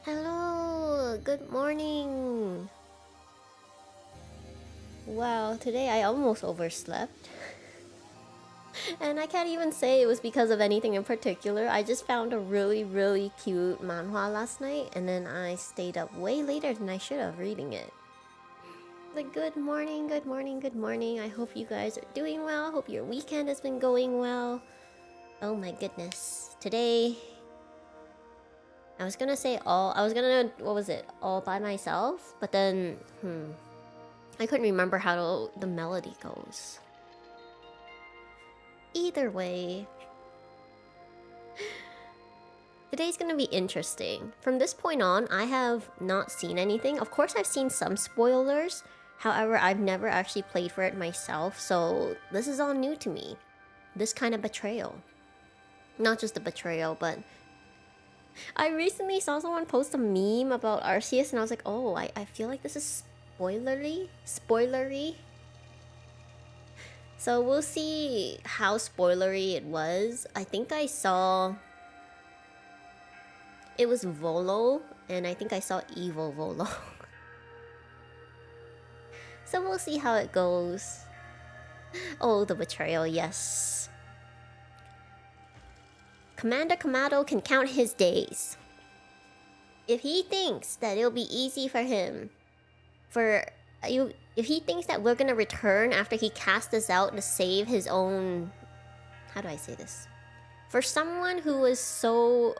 Hello, good morning. Wow, today I almost overslept. And I can't even say it was because of anything in particular. I just found a really cute manhwa last night and then I stayed up way later than I should have reading it. But good morning, good morning, good morning. I hope you guys are doing well. Hope your weekend has been going well. Oh my goodness. Today I was gonna say what was it? All by myself? But then, I couldn't remember how the melody goes. Either way, today's gonna be interesting. From this point on, I have not seen anything. Of course, I've seen some spoilers. However, I've never actually played for it myself, so this is all new to me. This kind of betrayal. Not just a betrayal, but I recently saw someone post a meme about Arceus and I was like, oh, I feel like this is spoilery. So we'll see how spoilery it was. I think I saw it was Volo, and I think I saw evil Volo. So we'll see how it goes. Oh, the betrayal, yes. Commander Kamado can count his days. If he thinks that it'll be easy for him, if he thinks that we're gonna return after he cast us out to save his own... How do I say this? For someone who was so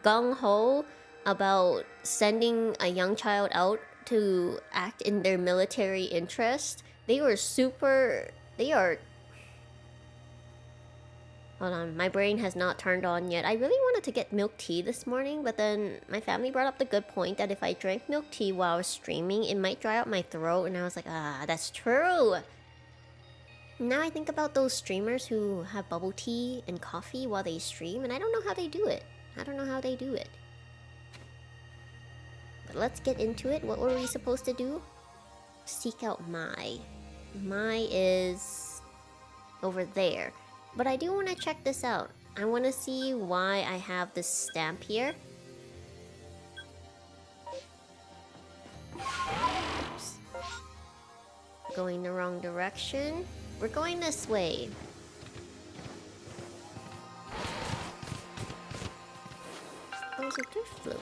gung-ho about sending a young child out to act in their military interest, they are... Hold on, my brain has not turned on yet. I really wanted to get milk tea this morning, but then my family brought up the good point that if I drank milk tea while I was streaming, it might dry out my throat, and I was like, that's true! Now I think about those streamers who have bubble tea and coffee while they stream, and I don't know how they do it. But let's get into it. What were we supposed to do? Seek out Mai. Mai is over there. But I do want to check this out. I want to see why I have this stamp here. Oops. Going the wrong direction. We're going this way. Oh, it's a drift balloon.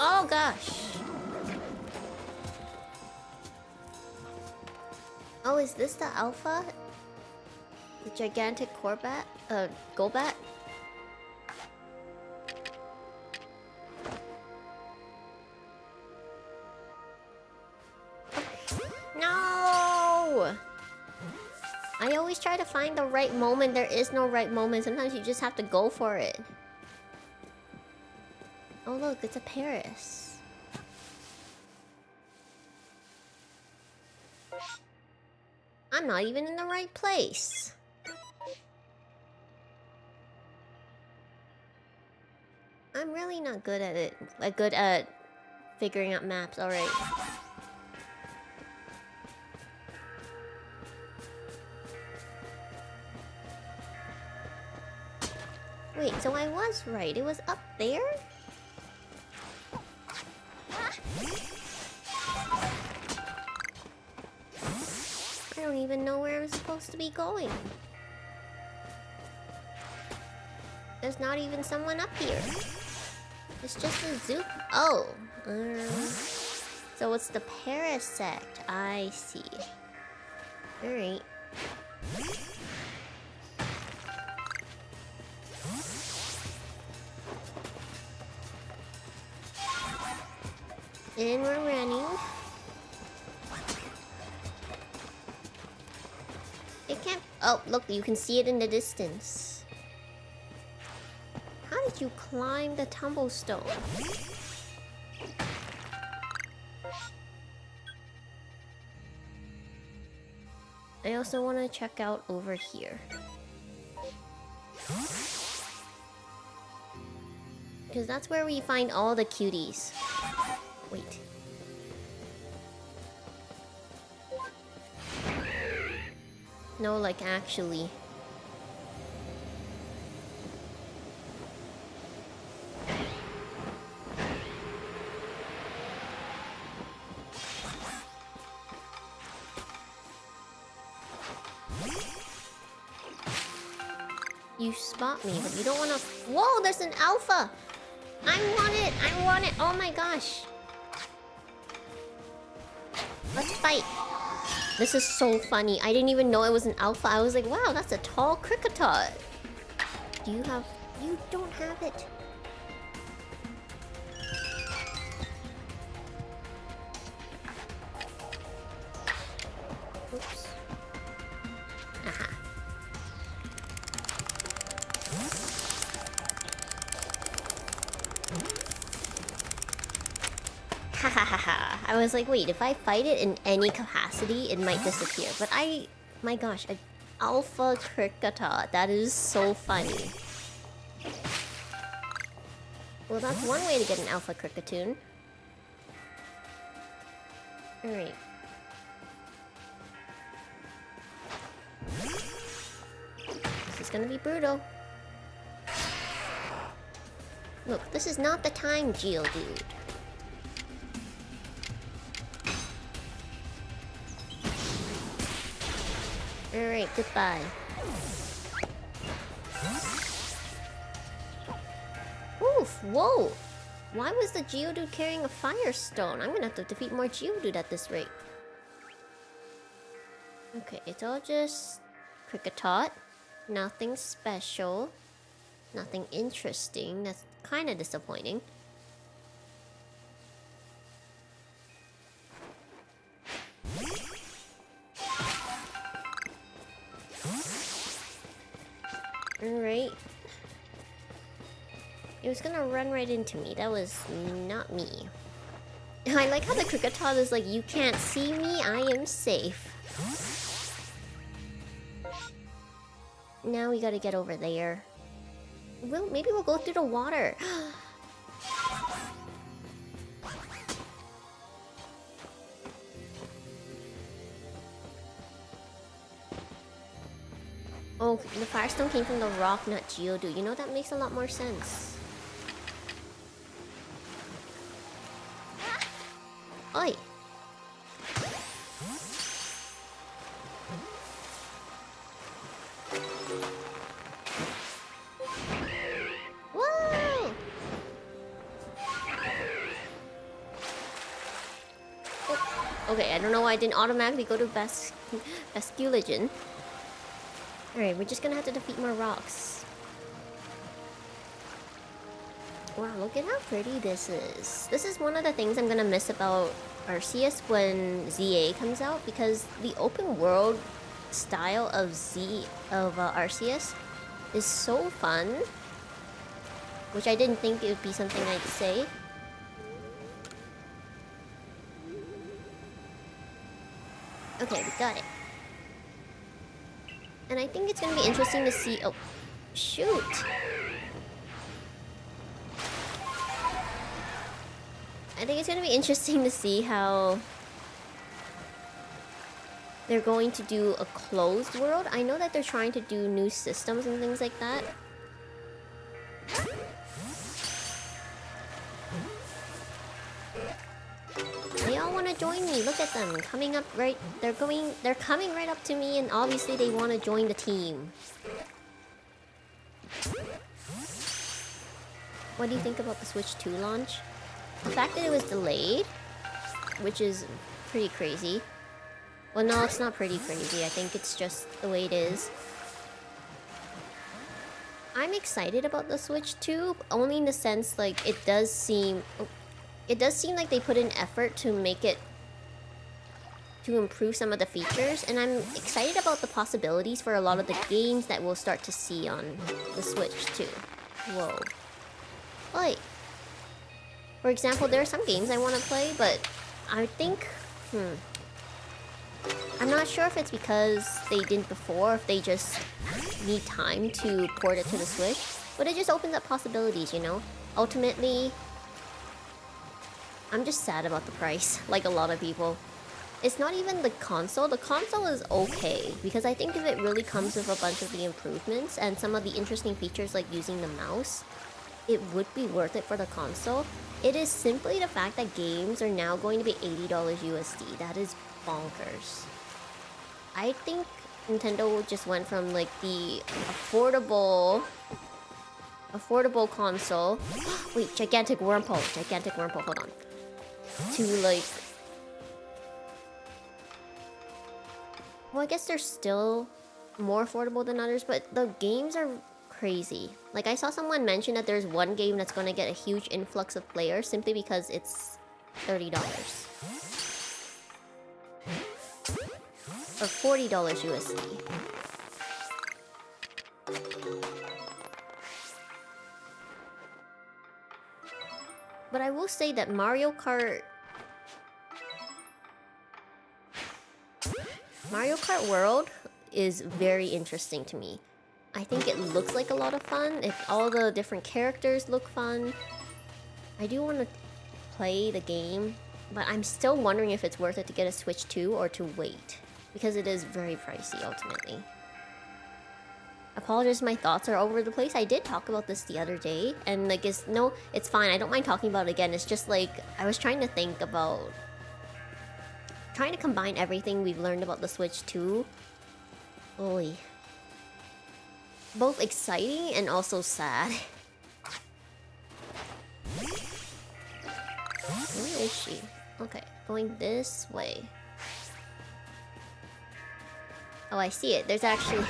Oh gosh. Oh, is this the alpha? The gigantic Golbat? No! I always try to find the right moment. There is no right moment. Sometimes you just have to go for it. Oh look, it's a Paris. I'm not even in the right place. I'm really not good at it. Good at figuring out maps, alright. Wait, so I was right. It was up there? I don't even know where I'm supposed to be going. There's not even someone up here. It's just a zoo. Oh. So it's the Parasect. I see. Alright. And we're running. It can't... Oh, look, you can see it in the distance. How did you climb the tumblestone? I also want to check out over here. Because that's where we find all the cuties. Wait. No, like actually. You spot me, but you don't wanna... Whoa, there's an alpha! I want it! I want it! Oh my gosh! Let's fight! This is so funny. I didn't even know it was an alpha. I was like, wow, that's a tall Kricketot. Do you have... You don't have it. Oops. Aha. Ha ha ha ha. I was like, wait, if I fight it in any capacity, it might disappear. But my gosh, an alpha Kricketot. That is so funny. Well, that's one way to get an alpha Kricketoon. Alright. This is gonna be brutal. Look, this is not the time, Geodude. Alright, goodbye. Oof, whoa! Why was the Geodude carrying a Firestone? I'm gonna have to defeat more Geodude at this rate. Okay, it's all just Kricketot. Nothing special. Nothing interesting. That's kind of disappointing. Alright. It was gonna run right into me. That was not me. I like how the Kricketot is like, you can't see me, I am safe. Now we gotta get over there. Well, maybe we'll go through the water. Oh, the Firestone came from the rock, not Geodude. You know, that makes a lot more sense. Oi! Whoa! Oh, okay, I don't know why I didn't automatically go to Basculogen. Alright, we're just gonna have to defeat more rocks. Wow, look at how pretty this is. This is one of the things I'm gonna miss about Arceus when ZA comes out, because the open world style of Arceus is so fun, which I didn't think it would be something I'd say. Okay, we got it. And I think it's gonna be interesting to see... Oh, shoot! I think it's gonna be interesting to see how they're going to do a closed world. I know that they're trying to do new systems and things like that. They all want to join me. Look at them coming up right. They're coming right up to me, and obviously they want to join the team. What do you think about the Switch 2 launch? The fact that it was delayed, which is pretty crazy. Well, no, it's not pretty crazy. I think it's just the way it is. I'm excited about the Switch 2, only in the sense, like, it does seem like they put in effort to make it, to improve some of the features, and I'm excited about the possibilities for a lot of the games that we'll start to see on the Switch too. Whoa. Like, for example, there are some games I want to play, but I think, I'm not sure if it's because they didn't before, or if they just need time to port it to the Switch, but it just opens up possibilities, you know? Ultimately, I'm just sad about the price, like a lot of people. It's not even the console. The console is okay, because I think if it really comes with a bunch of the improvements and some of the interesting features like using the mouse, it would be worth it for the console. It is simply the fact that games are now going to be $80 USD. That is bonkers. I think Nintendo just went from like the affordable console. Wait, gigantic wormhole, hold on. To like, well, I guess they're still more affordable than others, but the games are crazy. Like, I saw someone mention that there's one game that's gonna get a huge influx of players simply because it's $30. Or $40 USD. But I will say that Mario Kart World is very interesting to me. I think it looks like a lot of fun. If all the different characters look fun, I do want to play the game, but I'm still wondering if it's worth it to get a Switch 2 or to wait, because it is very pricey ultimately. Apologies, my thoughts are all over the place. I did talk about this the other day, and like, it's fine. I don't mind talking about it again. It's just like, I was trying to think about trying to combine everything we've learned about the Switch 2. Holy. Both exciting and also sad. Where is she? Okay, going this way. Oh, I see it. There's actually...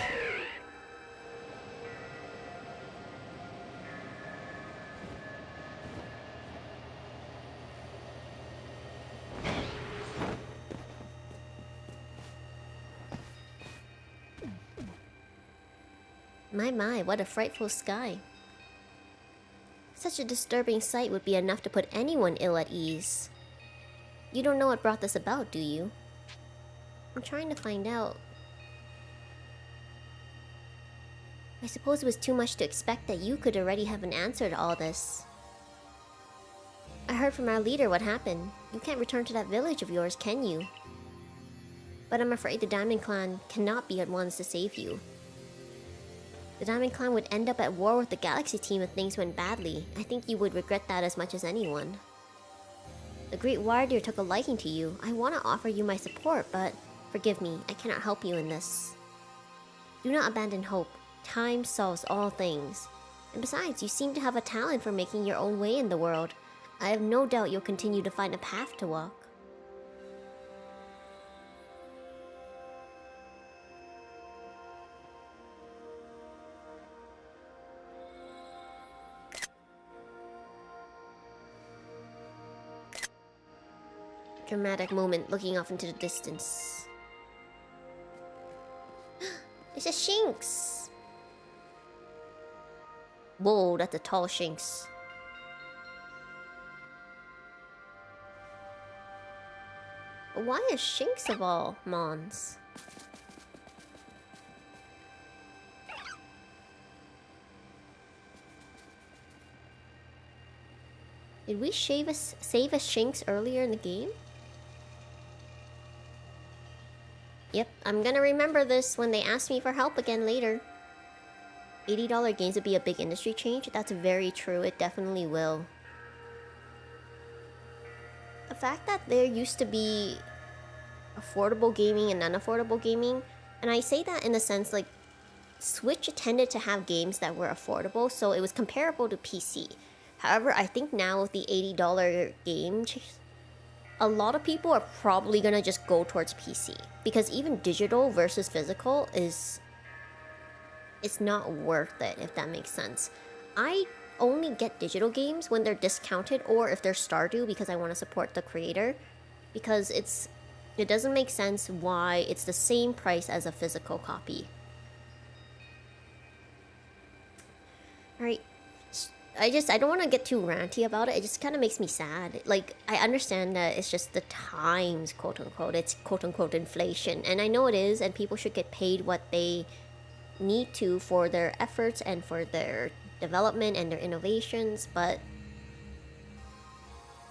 My, what a frightful sky. Such a disturbing sight would be enough to put anyone ill at ease. You don't know what brought this about, do you? I'm trying to find out. I suppose it was too much to expect that you could already have an answer to all this. I heard from our leader what happened. You can't return to that village of yours, can you? But I'm afraid the Diamond Clan cannot be at ones to save you. The Diamond Clan would end up at war with the Galaxy team if things went badly. I think you would regret that as much as anyone. The Great Warrior took a liking to you. I want to offer you my support, but forgive me, I cannot help you in this. Do not abandon hope. Time solves all things. And besides, you seem to have a talent for making your own way in the world. I have no doubt you'll continue to find a path to walk. Dramatic moment looking off into the distance. It's a Shinx! Whoa, that's a tall Shinx. But why a Shinx of all mons? Did we save a Shinx earlier in the game? Yep, I'm gonna remember this when they ask me for help again later. $80 games would be a big industry change. That's very true, it definitely will. The fact that there used to be affordable gaming and unaffordable gaming, and I say that in the sense like Switch tended to have games that were affordable, so it was comparable to PC. However, I think now with the $80 game, a lot of people are probably gonna just go towards PC, because even digital versus physical it's not worth it, if that makes sense. I only get digital games when they're discounted or if they're Stardew because I want to support the creator, because it doesn't make sense why it's the same price as a physical copy. Alright, I don't want to get too ranty about it. It just kind of makes me sad. Like, I understand that it's just the times, quote unquote. It's quote unquote inflation. And I know it is, and people should get paid what they need to for their efforts and for their development and their innovations. But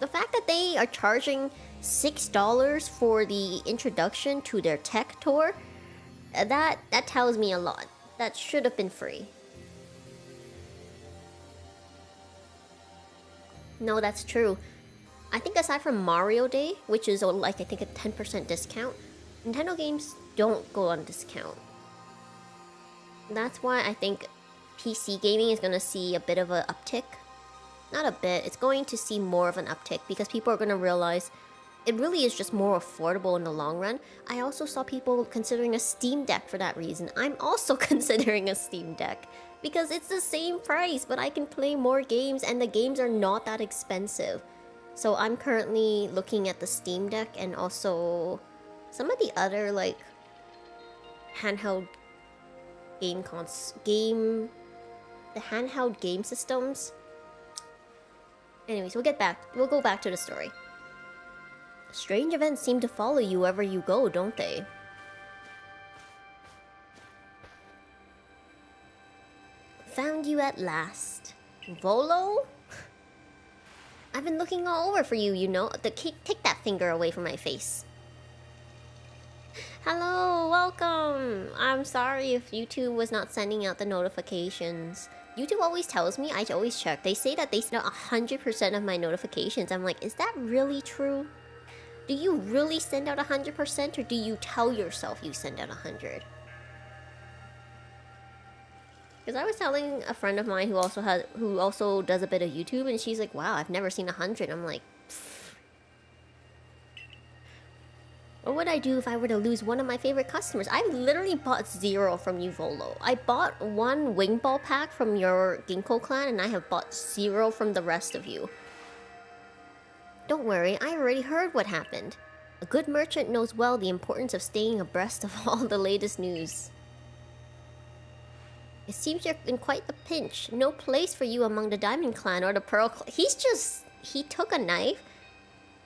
The fact that they are charging $6 for the introduction to their tech tour, that tells me a lot. That should have been free. No, that's true. I think aside from Mario Day, which is like I think a 10% discount, Nintendo games don't go on discount. That's why I think PC gaming is gonna see a bit of an uptick. Not a bit, it's going to see more of an uptick because people are gonna realize it really is just more affordable in the long run. I also saw people considering a Steam Deck for that reason. I'm also considering a Steam Deck because it's the same price, but I can play more games and the games are not that expensive. So I'm currently looking at the Steam Deck and also some of the other like handheld the handheld game systems. Anyways, we'll go back to the story. Strange events seem to follow you wherever you go, don't they? Found you at last. Volo? I've been looking all over for you, you know. Take that finger away from my face. Hello, welcome. I'm sorry if YouTube was not sending out the notifications. YouTube always tells me, I always check. They say that they send out 100% of my notifications. I'm like, is that really true? Do you really send out 100% or do you tell yourself you send out 100? Because I was telling a friend of mine who also does a bit of YouTube, and she's like, wow, I've never seen 100. I'm like, pfft. What would I do if I were to lose one of my favorite customers? I literally bought 0 from you, Volo. I bought 1 wing ball pack from your Ginkgo clan, and I have bought 0 from the rest of you. Don't worry, I already heard what happened. A good merchant knows well the importance of staying abreast of all the latest news. It seems you're in quite the pinch. No place for you among the Diamond Clan or the Pearl Clan. He took a knife,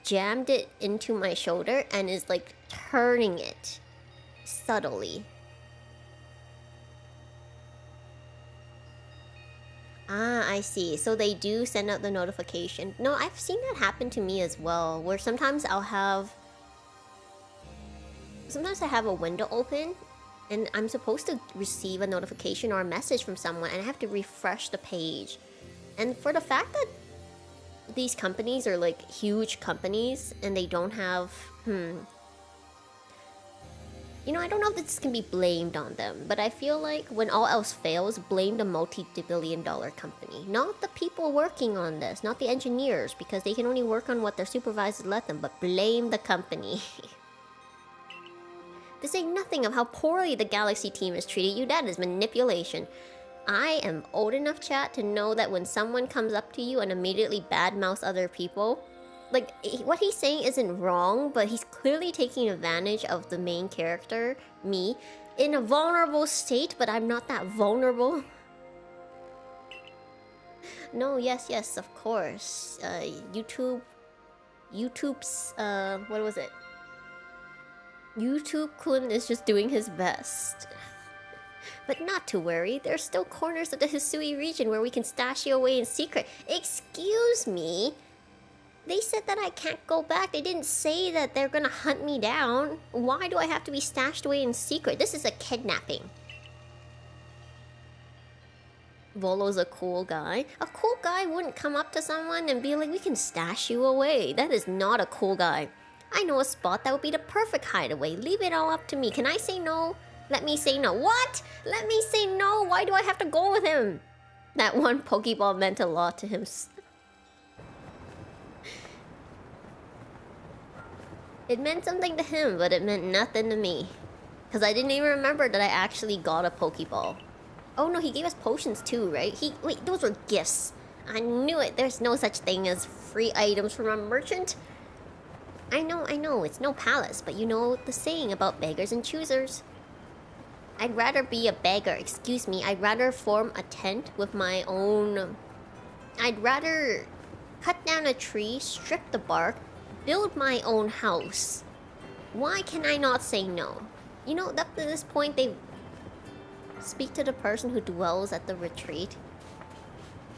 jammed it into my shoulder, and is like turning it subtly. Ah, I see. So they do send out the notification. No, I've seen that happen to me as well, where sometimes I have a window open and I'm supposed to receive a notification or a message from someone and I have to refresh the page. And for the fact that these companies are like huge companies and they don't have, you know, I don't know if this can be blamed on them, but I feel like when all else fails, blame the multi-billion-dollar company. Not the people working on this, not the engineers, because they can only work on what their supervisors let them, but blame the company. To say nothing of how poorly the Galaxy team has treated you, that is manipulation. I am old enough, chat, to know that when someone comes up to you and immediately badmouths other people, like, what he's saying isn't wrong, but he's clearly taking advantage of the main character, me, in a vulnerable state, but I'm not that vulnerable. No, yes, of course. YouTube's, what was it? YouTube-kun is just doing his best. But not to worry, there's still corners of the Hisui region where we can stash you away in secret. Excuse me? They said that I can't go back. They didn't say that they're gonna hunt me down. Why do I have to be stashed away in secret? This is a kidnapping. Volo's a cool guy. A cool guy wouldn't come up to someone and be like, we can stash you away. That is not a cool guy. I know a spot that would be the perfect hideaway. Leave it all up to me. Can I say no? Let me say no. What? Let me say no? Why do I have to go with him? That one Pokeball meant a lot to him. It meant something to him, but it meant nothing to me. Because I didn't even remember that I actually got a Pokeball. Oh no, he gave us potions too, right? Wait, those were gifts. I knew it. There's no such thing as free items from a merchant. I know, it's no palace, but you know the saying about beggars and choosers. I'd rather be a beggar, excuse me. I'd rather form a tent with my own... I'd rather cut down a tree, strip the bark, build my own house. Why can I not say no? You know, up to this point, they speak to the person who dwells at the retreat.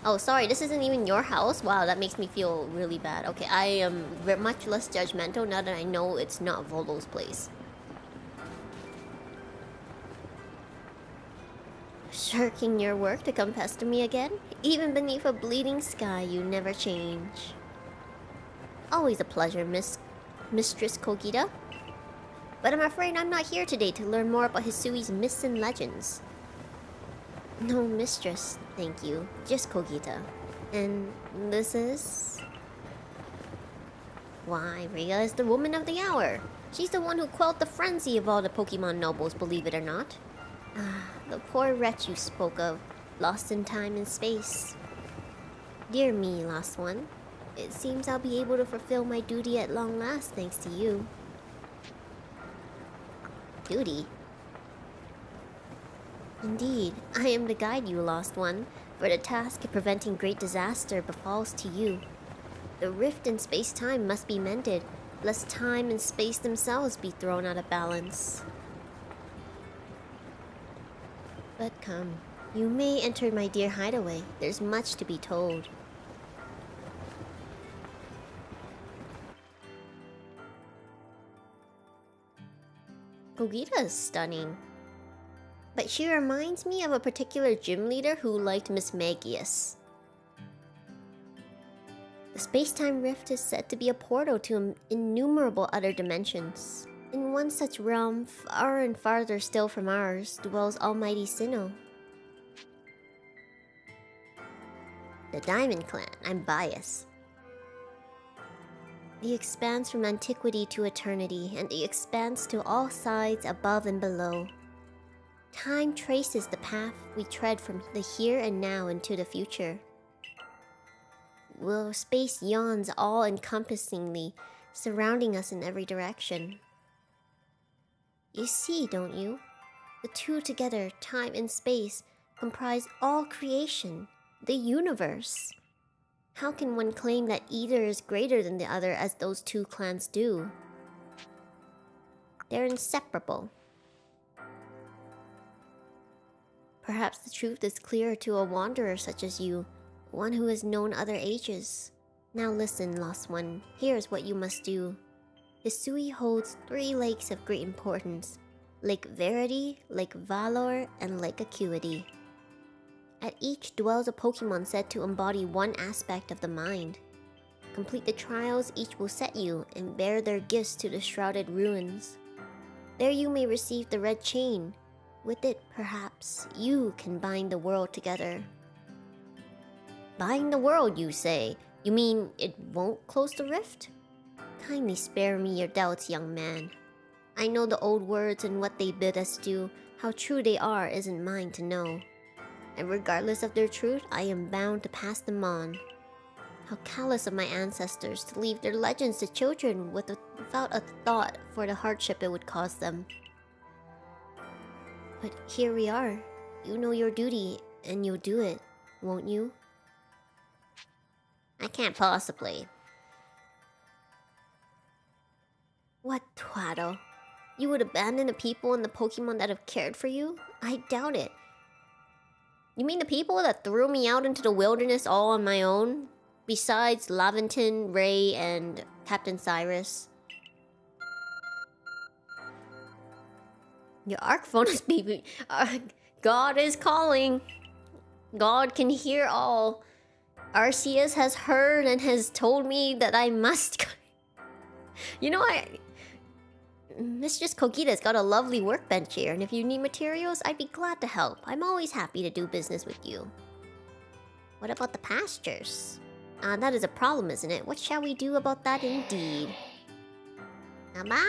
Oh, sorry, this isn't even your house? Wow, that makes me feel really bad. Okay, I am very much less judgmental now that I know it's not Volo's place. Shirking your work to come pester me again? Even beneath a bleeding sky, you never change. Always a pleasure, Mistress Kogita. But I'm afraid I'm not here today to learn more about Hisui's myths and legends. No mistress, thank you. Just Kogita. And this is... Why, Rhea is the woman of the hour. She's the one who quelled the frenzy of all the Pokemon nobles, believe it or not. Ah, the poor wretch you spoke of, lost in time and space. Dear me, lost one. It seems I'll be able to fulfill my duty at long last thanks to you. Duty? Indeed, I am the guide, you lost one, for the task of preventing great disaster befalls to you. The rift in space-time must be mended, lest time and space themselves be thrown out of balance. But come, you may enter my dear hideaway. There's much to be told. Kogita is stunning. But she reminds me of a particular gym leader who liked Miss Magius. The space-time rift is said to be a portal to innumerable other dimensions. In one such realm, far and farther still from ours, dwells Almighty Sinnoh. The Diamond Clan, I'm biased. The expanse from antiquity to eternity, and the expanse to all sides above and below. Time traces the path we tread from the here and now into the future. Well, space yawns all-encompassingly, surrounding us in every direction. You see, don't you? The two together, time and space, comprise all creation, the universe. How can one claim that either is greater than the other as those two clans do? They're inseparable. Perhaps the truth is clearer to a wanderer such as you, one who has known other ages. Now listen, lost one, here's what you must do. Hisui holds 3 lakes of great importance: Lake Verity, Lake Valor, and Lake Acuity. At each dwells a Pokemon said to embody one aspect of the mind. Complete the trials each will set you, and bear their gifts to the shrouded ruins. There you may receive the red chain. With it, perhaps, you can bind the world together. Bind the world, you say? You mean it won't close the rift? Kindly spare me your doubts, young man. I know the old words and what they bid us do. How true they are isn't mine to know. And regardless of their truth, I am bound to pass them on. How callous of my ancestors to leave their legends to children without a thought for the hardship it would cause them. But here we are. You know your duty, and you'll do it, won't you? I can't possibly. What twaddle? You would abandon the people and the Pokemon that have cared for you? I doubt it. You mean the people that threw me out into the wilderness all on my own? Besides Laventon, Ray, and Captain Cyrus? Your ARC phone is beeping. God is calling. God can hear all. Arceus has heard and has told me that I must... You know, Mistress Kogita's got a lovely workbench here, and if you need materials, I'd be glad to help. I'm always happy to do business with you. What about the pastures? That is a problem, isn't it? What shall we do about that indeed? Mama?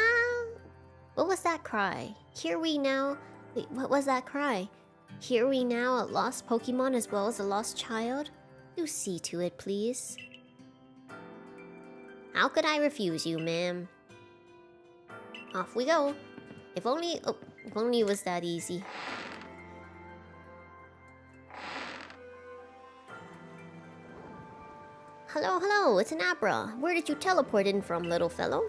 What was that cry? Here we now... Wait, what was that cry? Here we now, a lost Pokemon as well as a lost child? Do see to it, please. How could I refuse you, ma'am? Off we go. If only it was that easy. Hello, hello, it's an Abra. Where did you teleport in from, little fellow?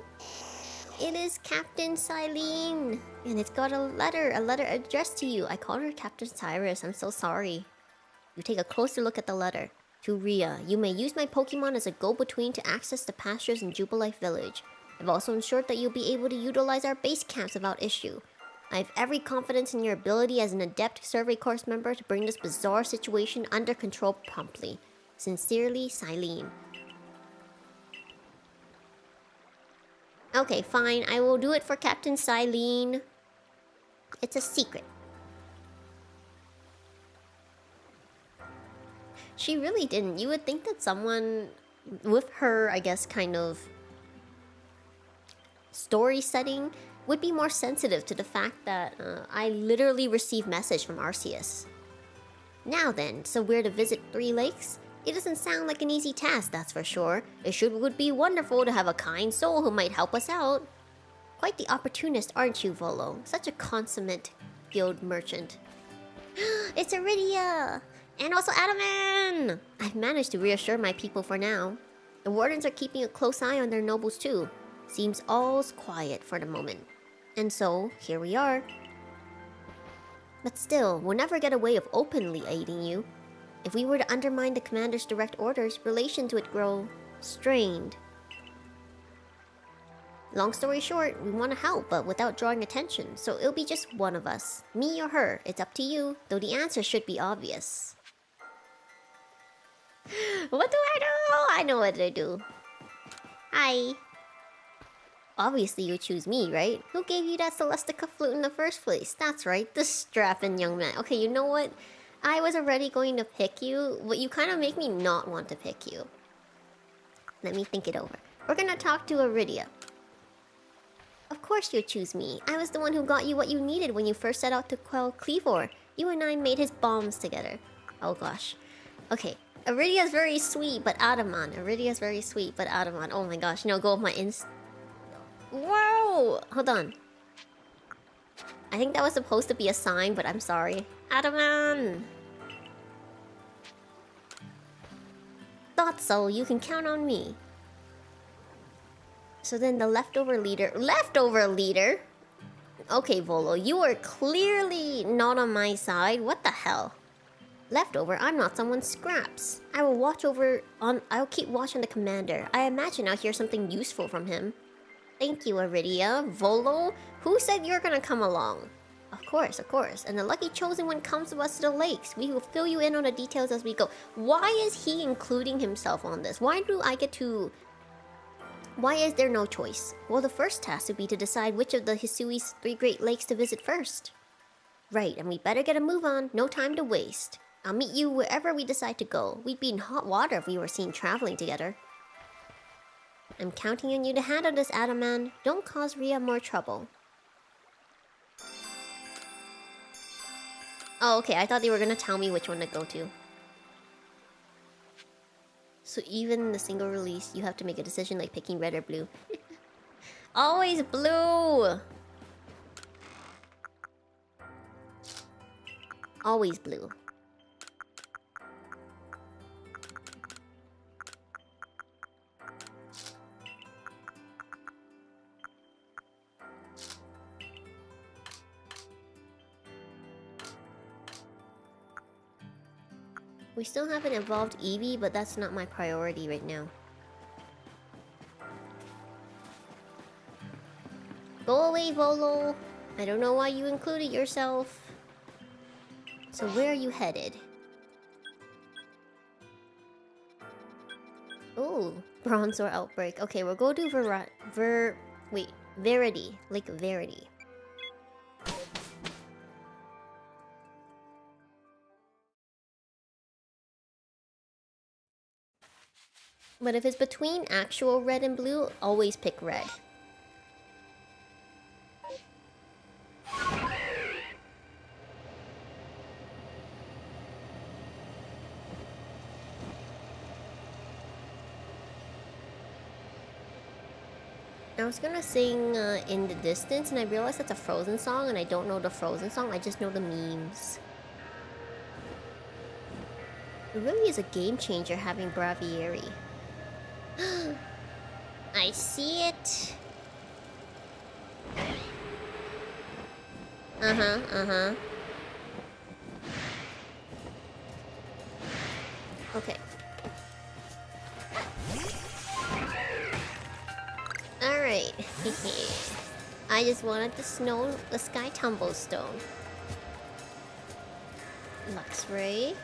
It is Captain Cylene, and it's got a letter addressed to you. I called her Captain Cyrus, I'm so sorry. You take a closer look at the letter. To Rhea, you may use my Pokemon as a go-between to access the pastures in Jubilife Village. I've also ensured that you'll be able to utilize our base camps without issue. I have every confidence in your ability as an adept survey course member to bring this bizarre situation under control promptly. Sincerely, Silene. Okay, fine. I will do it for Captain Silene. It's a secret. She really didn't. You would think that someone with her, I guess, kind of story setting would be more sensitive to the fact that I literally received message from Arceus. Now then, so we're to visit 3 lakes? It doesn't sound like an easy task, that's for sure. Would be wonderful to have a kind soul who might help us out. Quite the opportunist, aren't you, Volo? Such a consummate guild merchant. It's Iridia! And also Adaman! I've managed to reassure my people for now. The wardens are keeping a close eye on their nobles too. Seems all's quiet for the moment. And so, here we are. But still, we'll never get away of openly aiding you. If we were to undermine the commander's direct orders, relations would grow strained. Long story short, we want to help, but without drawing attention, so it'll be just one of us. Me or her, it's up to you, though the answer should be obvious. What do I do? I know what to do. Hi. Obviously you choose me, right? Who gave you that Celestica flute in the first place? That's right, the strapping young man. Okay, you know what? I was already going to pick you, but you kind of make me not want to pick you. Let me think it over. We're gonna talk to Iridia. Of course you'll choose me. I was the one who got you what you needed when you first set out to quell Cleavor. You and I made his bombs together. Oh gosh. Okay. Iridia's very sweet, but Adaman. Iridia's very sweet, but Adaman. Oh my gosh. No, go with my Whoa! Hold on. I think that was supposed to be a sign, but I'm sorry. Adaman! Thought so. You can count on me. So then the leftover leader... Leftover leader? Okay, Volo. You are clearly not on my side. What the hell? Leftover? I'm not someone's scraps. I'll keep watch on the commander. I imagine I'll hear something useful from him. Thank you, Iridia. Volo? Who said you're gonna come along? Of course, of course. And the lucky chosen one comes with us to the lakes. We will fill you in on the details as we go. Why is he including himself on this? Why is there no choice? Well, the first task would be to decide which of the Hisui's 3 great lakes to visit first. Right, and we better get a move on. No time to waste. I'll meet you wherever we decide to go. We'd be in hot water if we were seen traveling together. I'm counting on you to handle this, Adaman. Don't cause Rhea more trouble. Oh, okay. I thought they were gonna tell me which one to go to. So even in the single release, you have to make a decision like picking red or blue. Always blue! Always blue. We still haven't evolved Eevee, but that's not my priority right now. Go away, Volo! I don't know why you included yourself. So where are you headed? Ooh, Bronzor Outbreak. Okay, we'll go to Verity. Lake Verity. But if it's between actual red and blue, always pick red. I was gonna sing In the Distance, and I realized that's a Frozen song, and I don't know the Frozen song, I just know the memes. It really is a game changer having Braviary. I see it. Okay. Alright. I just wanted the sky tumble stone. Lux Ray.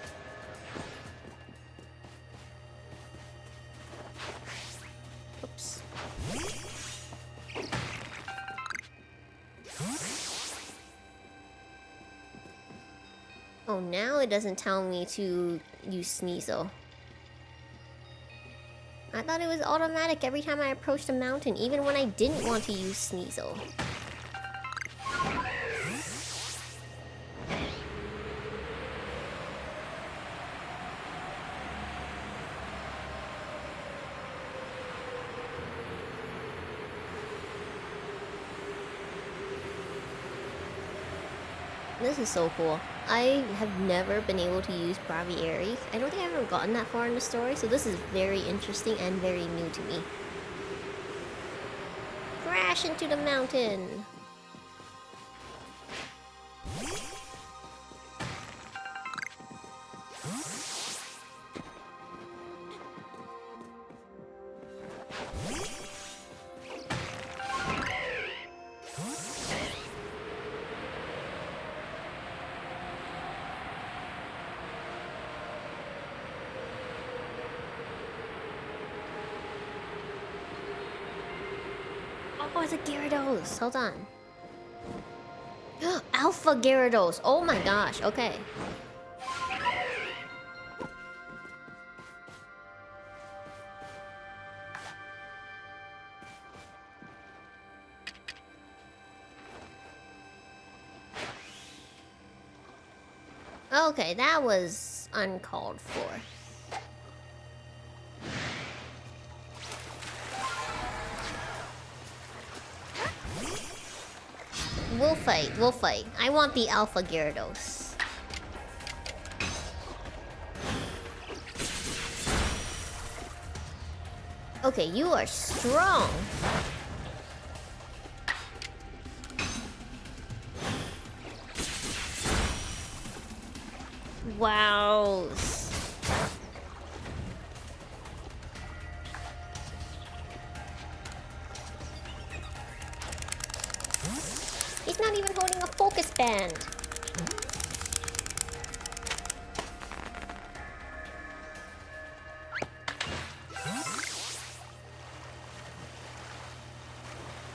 Oops. Oh, now it doesn't tell me to use Sneasel. I thought it was automatic every time I approached a mountain, even when I didn't want to use Sneasel. This is so cool. I have never been able to use Braviary. I don't think I've ever gotten that far in the story, so this is very interesting and very new to me. Crash into the mountain! Oh, it's a Gyarados! Hold on. Alpha Gyarados! Oh my gosh, okay. Okay, that was uncalled for. We'll fight. I want the Alpha Gyarados. Okay, you are strong. Wow. He's not even holding a focus band.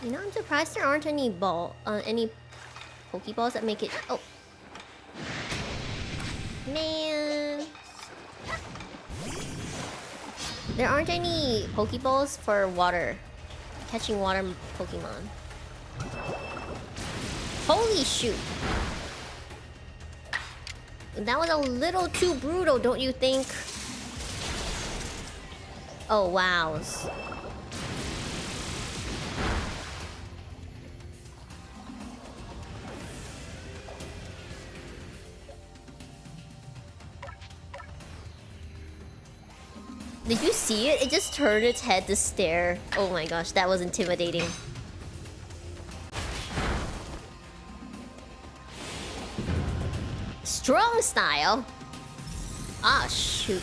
You know, I'm surprised there aren't any Pokeballs that make it. Oh, man! There aren't any Pokeballs for catching water Pokemon. Holy shoot! That was a little too brutal, don't you think? Oh, wow. Did you see it? It just turned its head to stare. Oh my gosh, that was intimidating. Strong style? Ah, shoot.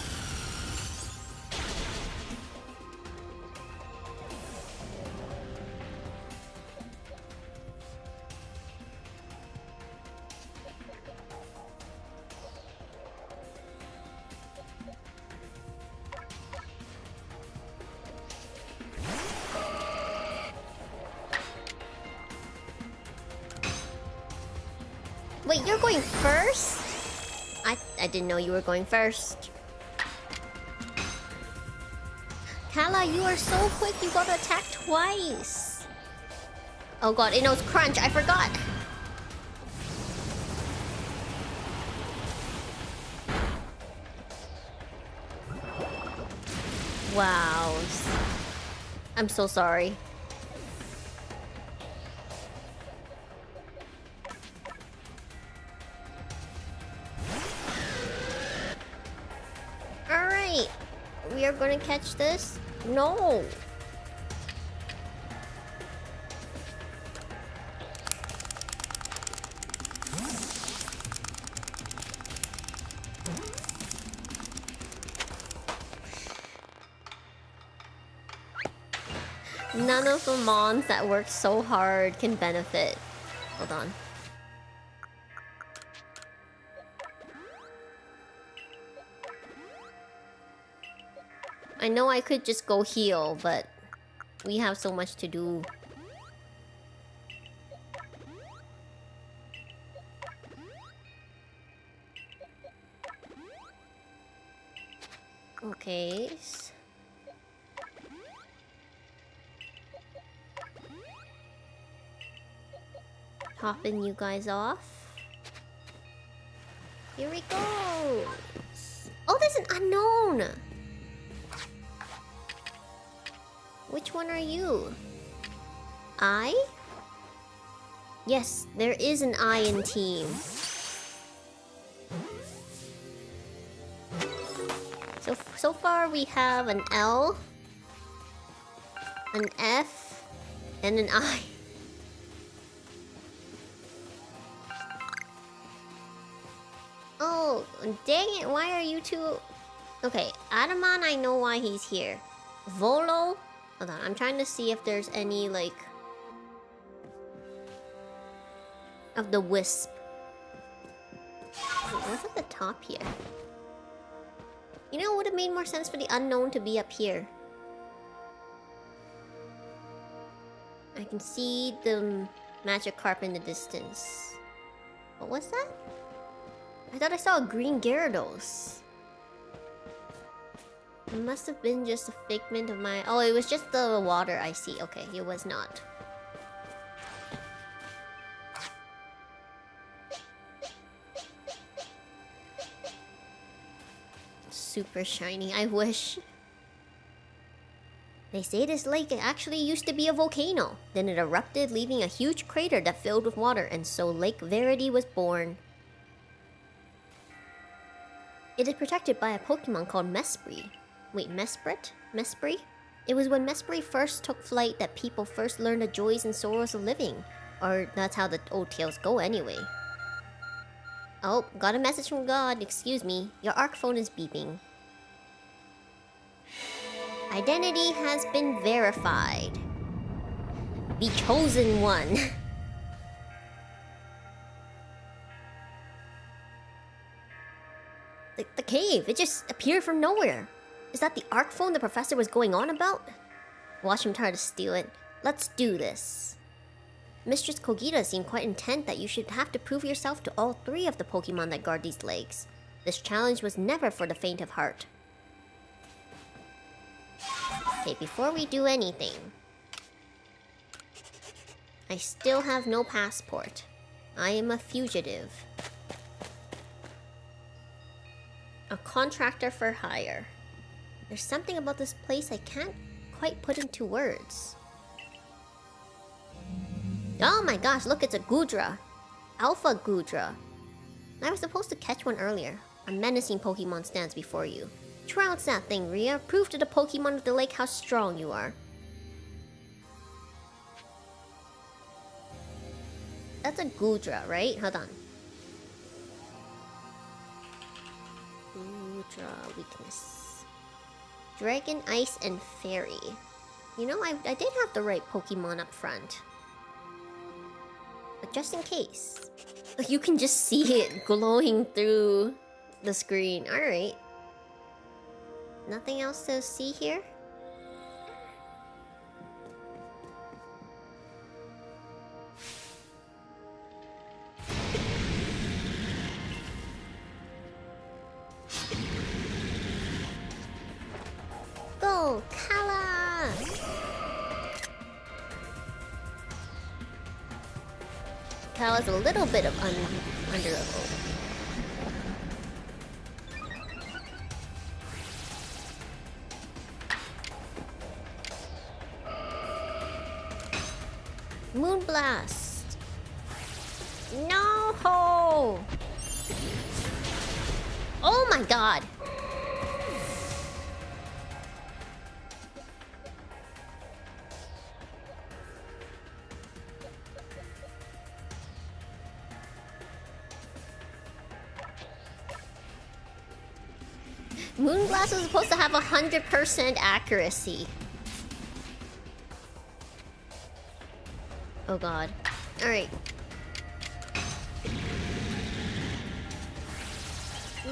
Wait, you're going first? I didn't know you were going first. Kala, you are so quick, you got to attack twice. Oh god, it knows crunch, I forgot. Wow. I'm so sorry. Alright. We are gonna catch this? No. None of the mons that work so hard can benefit. Hold on. I know I could just go heal, but we have so much to do. Okay. Topping you guys off. Here we go. Oh, there's an unknown. Which one are you? I? Yes, there is an I in team. So far we have an L, an F, and an I. Oh, dang it, why are you two... Okay, Adamon, I know why he's here. Volo? Hold on, I'm trying to see if there's any, like... of the wisp. Wait, what's at the top here? You know, it would have made more sense for the unknown to be up here. I can see the Magikarp in the distance. What was that? I thought I saw a green Gyarados. It must have been just a figment of my... Oh, it was just the water, I see. Okay, it was not. Super shiny, I wish. They say this lake actually used to be a volcano. Then it erupted, leaving a huge crater that filled with water, and so Lake Verity was born. It is protected by a Pokemon called Mesprit. Wait, Mesprit? Mesprit? It was when Mesprit first took flight that people first learned the joys and sorrows of living. Or that's how the old tales go anyway. Oh, got a message from God. Excuse me. Your ARC phone is beeping. Identity has been verified. The chosen one. The cave, it just appeared from nowhere. Is that the ARC phone the professor was going on about? Watch him try to steal it. Let's do this. Mistress Kogita seemed quite intent that you should have to prove yourself to all three of the Pokemon that guard these lakes. This challenge was never for the faint of heart. Okay, before we do anything... I still have no passport. I am a fugitive. A contractor for hire. There's something about this place I can't quite put into words. Oh my gosh, look, it's a Goodra. Alpha Goodra. I was supposed to catch one earlier. A menacing Pokemon stands before you. Trounce that thing, Rhea. Prove to the Pokemon of the lake how strong you are. That's a Goodra, right? Hold on. Goodra weakness. Dragon, Ice, and Fairy. You know, I did have the right Pokemon up front. But just in case. You can just see it glowing through the screen. Alright. Nothing else to see here? Go, Kala! Kala's a little bit of under level. Moonblast! No! Oh my god! Moonblast was supposed to have 100% accuracy. Oh god. Alright.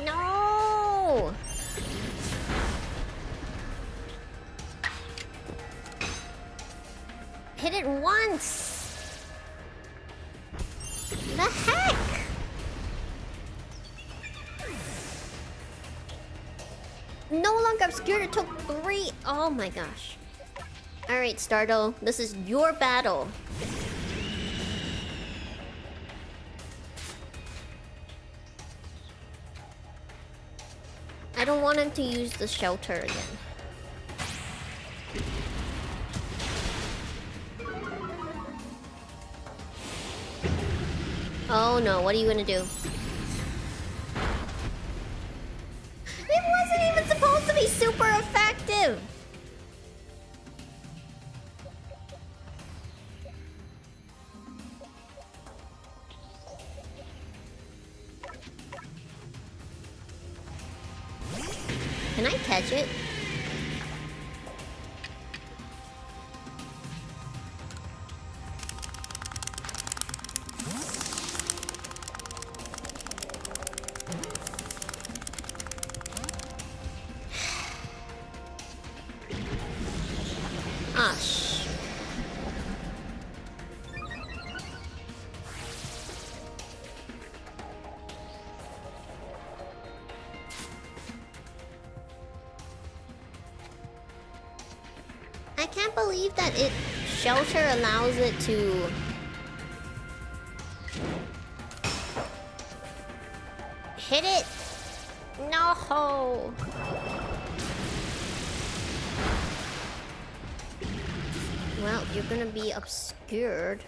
No! Hit it once! The heck? No longer obscured, it took 3. Oh my gosh. Alright, Stardo, this is your battle. I don't want him to use the shelter again. Oh no, what are you gonna do? It wasn't even supposed to be super effective! Can I catch it? I can't believe that shelter allows it to hit it. No. Well, you're gonna be obscured.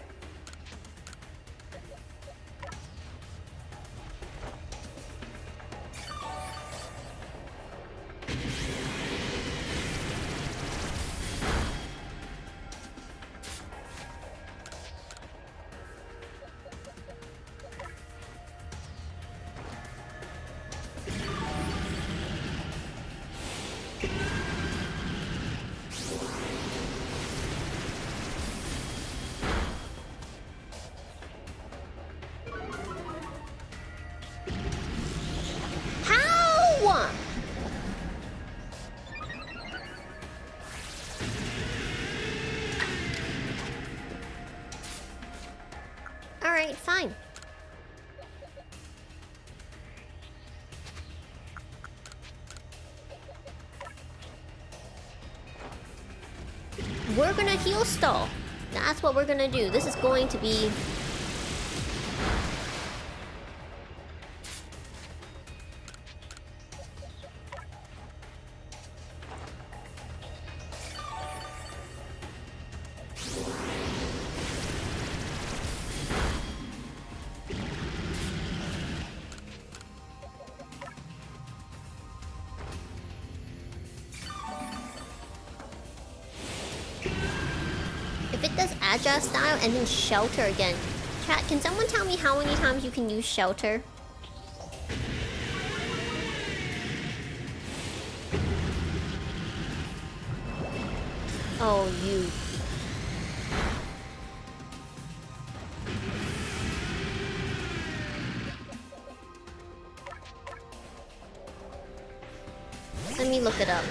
Alright, fine. We're gonna heal stall. That's what we're gonna do. This is going to be... Agile style and then shelter again. Chat, can someone tell me how many times you can use shelter? Oh, you. Let me look it up.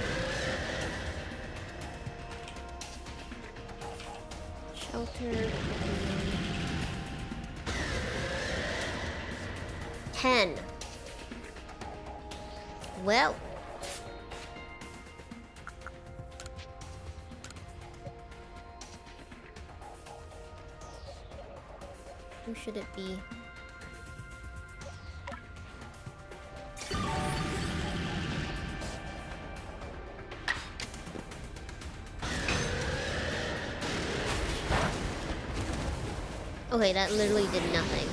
Shelter. 10. Well. Who should it be? Okay, that literally did nothing.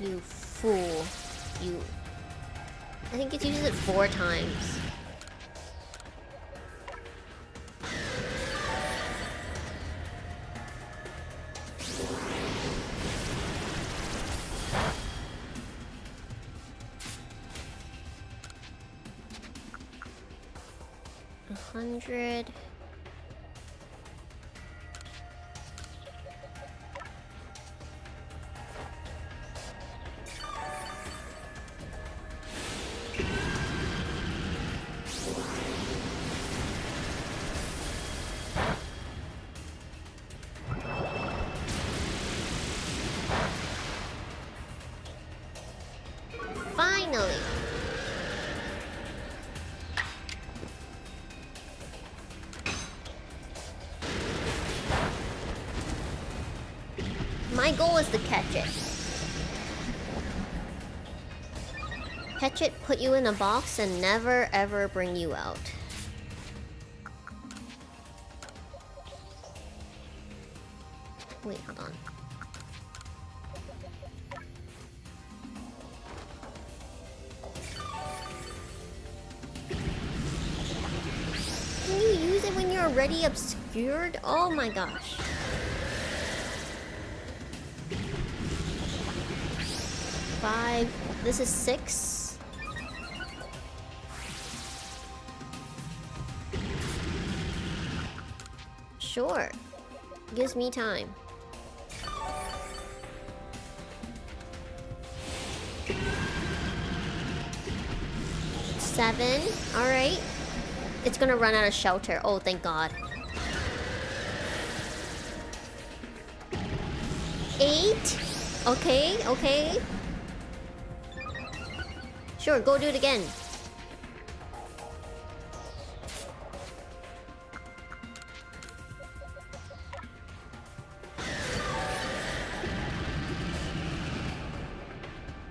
You fool. You... I think it uses it 4 times. 100. Finally! My goal is to catch it. Catch it, put you in a box, and never ever bring you out. Wait, hold on. Can you use it when you're already obscured? Oh my gosh. Five. This is 6. Sure. Gives me time. Seven. Alright. It's gonna run out of shelter. Oh, thank God. 8. Okay, okay. Sure, go do it again.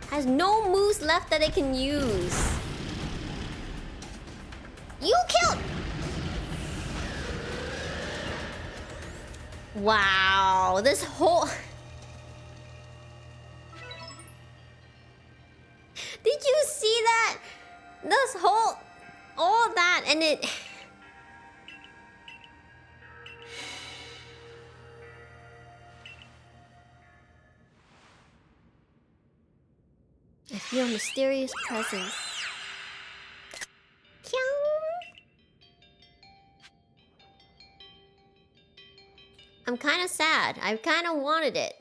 Has no moves left that it can use. You killed! Wow, this whole... Did you see that? This whole... all that and it... I feel a mysterious presence. I'm kind of sad. I kind of wanted it.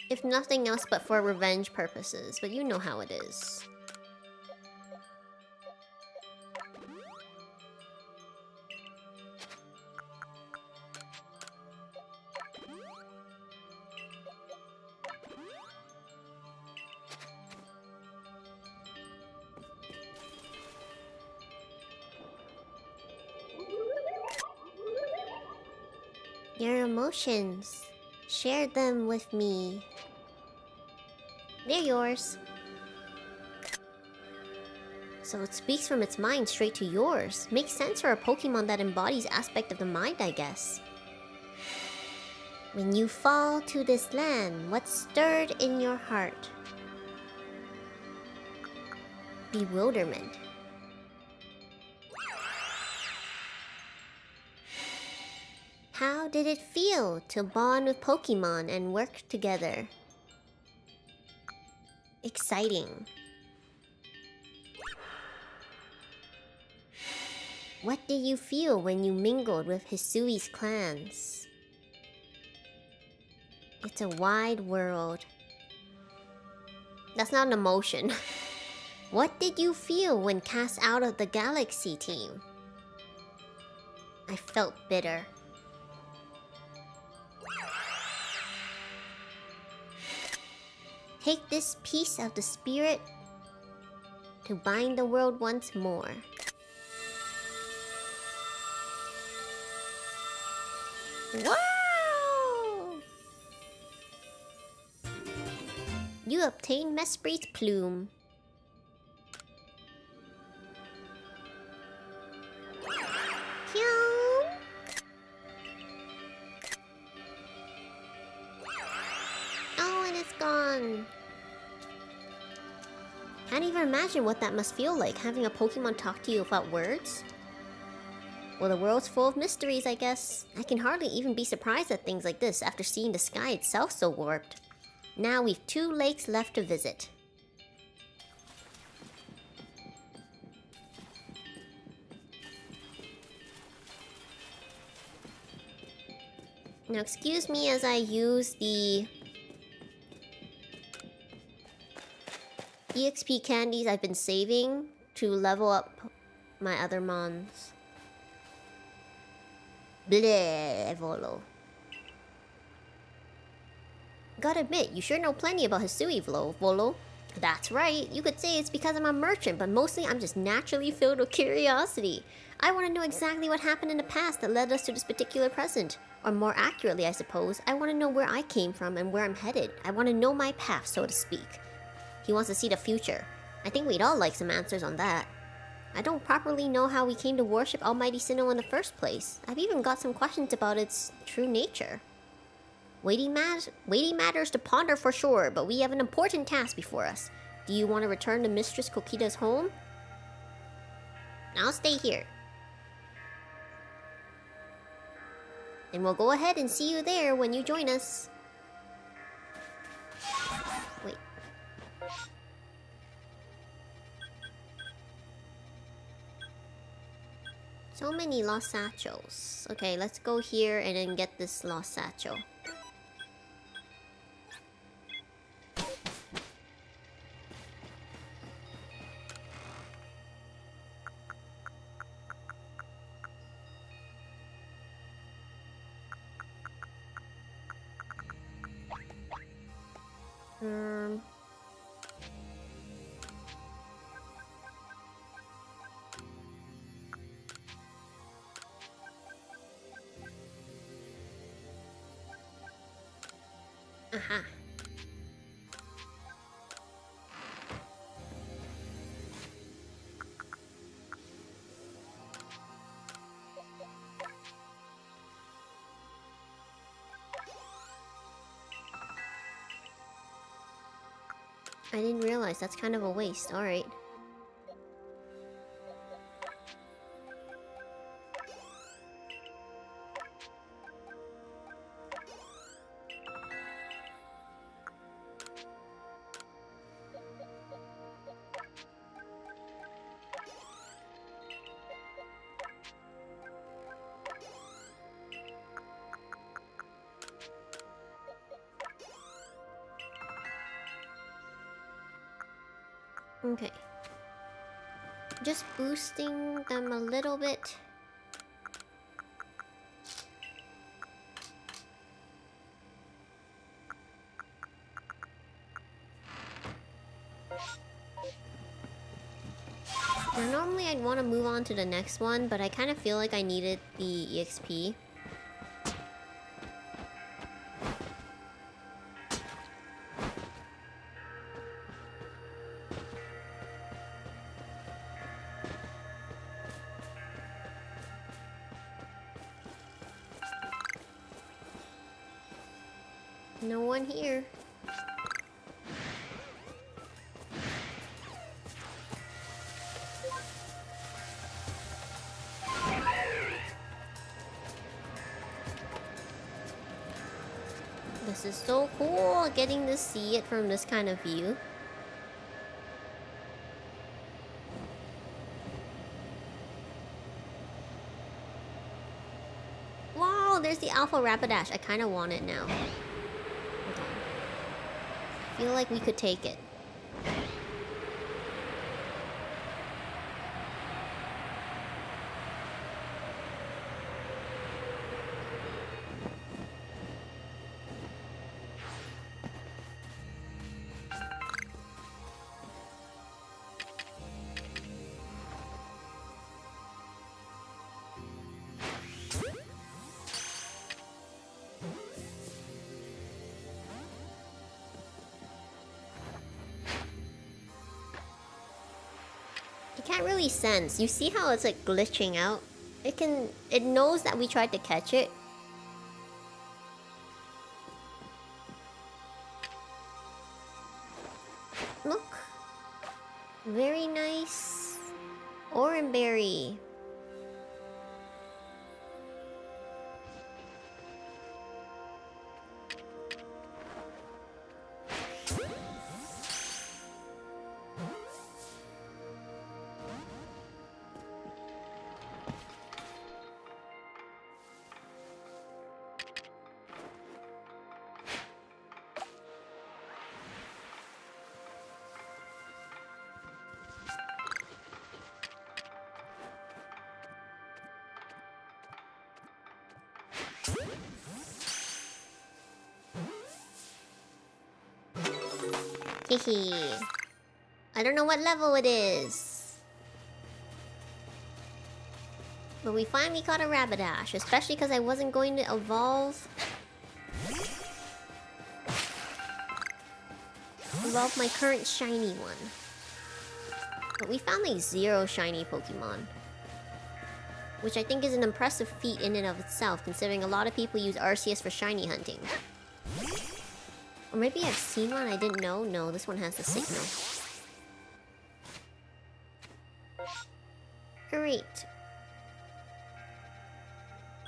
If nothing else but for revenge purposes, but you know how it is. Your emotions. Share them with me. They're yours. So it speaks from its mind straight to yours. Makes sense for a Pokemon that embodies aspect of the mind, I guess. When you fall to this land, what stirred in your heart? Bewilderment. How did it feel to bond with Pokemon and work together? Exciting. What did you feel when you mingled with Hisui's clans? It's a wide world. That's not an emotion. What did you feel when cast out of the Galaxy team? I felt bitter. Take this piece of the spirit to bind the world once more. Wow! You obtain Mesprit's plume. Oh, and it's gone. Can't even imagine what that must feel like, having a Pokemon talk to you without words. Well, the world's full of mysteries, I guess. I can hardly even be surprised at things like this after seeing the sky itself so warped. Now we've 2 lakes left to visit. Now excuse me as I use the EXP candies I've been saving to level up my other mons. Bleh, Volo. Gotta admit, you sure know plenty about Hisui, Volo. That's right, you could say it's because I'm a merchant, but mostly I'm just naturally filled with curiosity. I want to know exactly what happened in the past that led us to this particular present. Or more accurately, I suppose, I want to know where I came from and where I'm headed. I want to know my path, so to speak. He wants to see the future. I think we'd all like some answers on that. I don't properly know how we came to worship Almighty Sinnoh in the first place. I've even got some questions about its true nature. Weighty matters to ponder for sure, but we have an important task before us. Do you want to return to Mistress Kokita's home? I'll stay here. And we'll go ahead and see you there when you join us. Wait. So many lost satchels. Okay, let's go here and then get this lost satchel. Aha. I didn't realize that's kind of a waste. Alright. Okay. Just boosting them a little bit. Now, normally I'd want to move on to the next one, but I kind of feel like I needed the EXP. No one here. This is so cool, getting to see it from this kind of view. Wow, there's the Alpha Rapidash. I kind of want it now. Hold on. I feel like we could take it. Can't really sense. You see how it's like glitching out? It knows that we tried to catch it. Look. Very nice. Oranberry. Hehe. I don't know what level it is. But we finally caught a Rapidash, especially because I wasn't going to evolve my current shiny one. But we found like 0 shiny Pokemon. Which I think is an impressive feat in and of itself, considering a lot of people use Arceus for shiny hunting. Or maybe I've seen one I didn't know. No, this one has the signal. Great.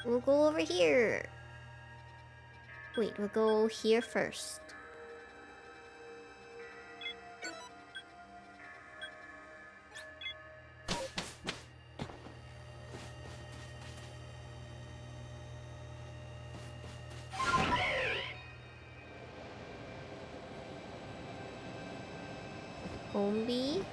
We'll go over here. Wait, we'll go here first. Homebee.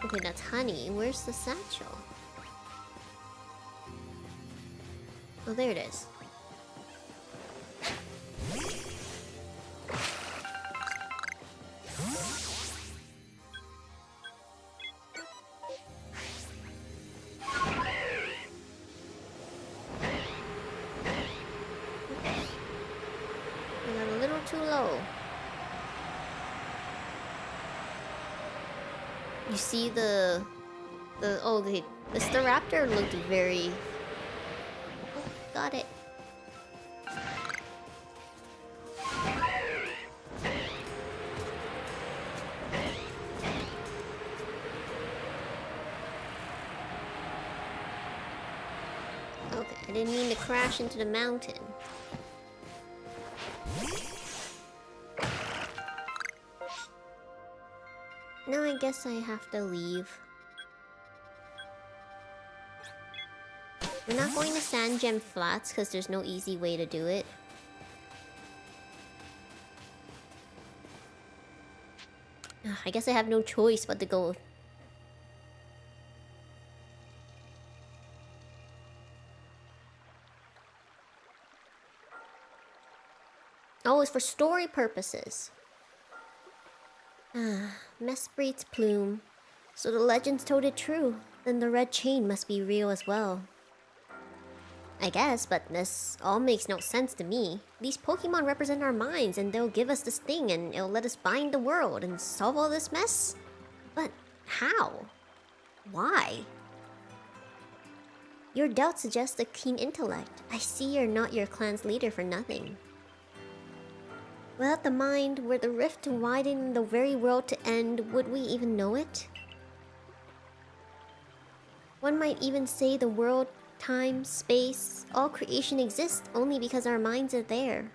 Okay, that's honey. Where's the satchel? Oh, there it is. I got a little too low. You see the Staraptor looked very... Oh, got it. Okay, I didn't mean to crash into the mountain. Now I guess I have to leave. We're not going to Sand Gem Flats because there's no easy way to do it. I guess I have no choice but to go. Oh, it's for story purposes. Mess breeds plume. So the legends told it true. Then the red chain must be real as well. I guess, but this all makes no sense to me. These Pokemon represent our minds, and they'll give us this thing, and it'll let us bind the world and solve all this mess? But how? Why? Your doubt suggests a keen intellect. I see you're not your clan's leader for nothing. Without the mind, were the rift to widen and the very world to end, would we even know it? One might even say the world, time, space, all creation exists only because our minds are there.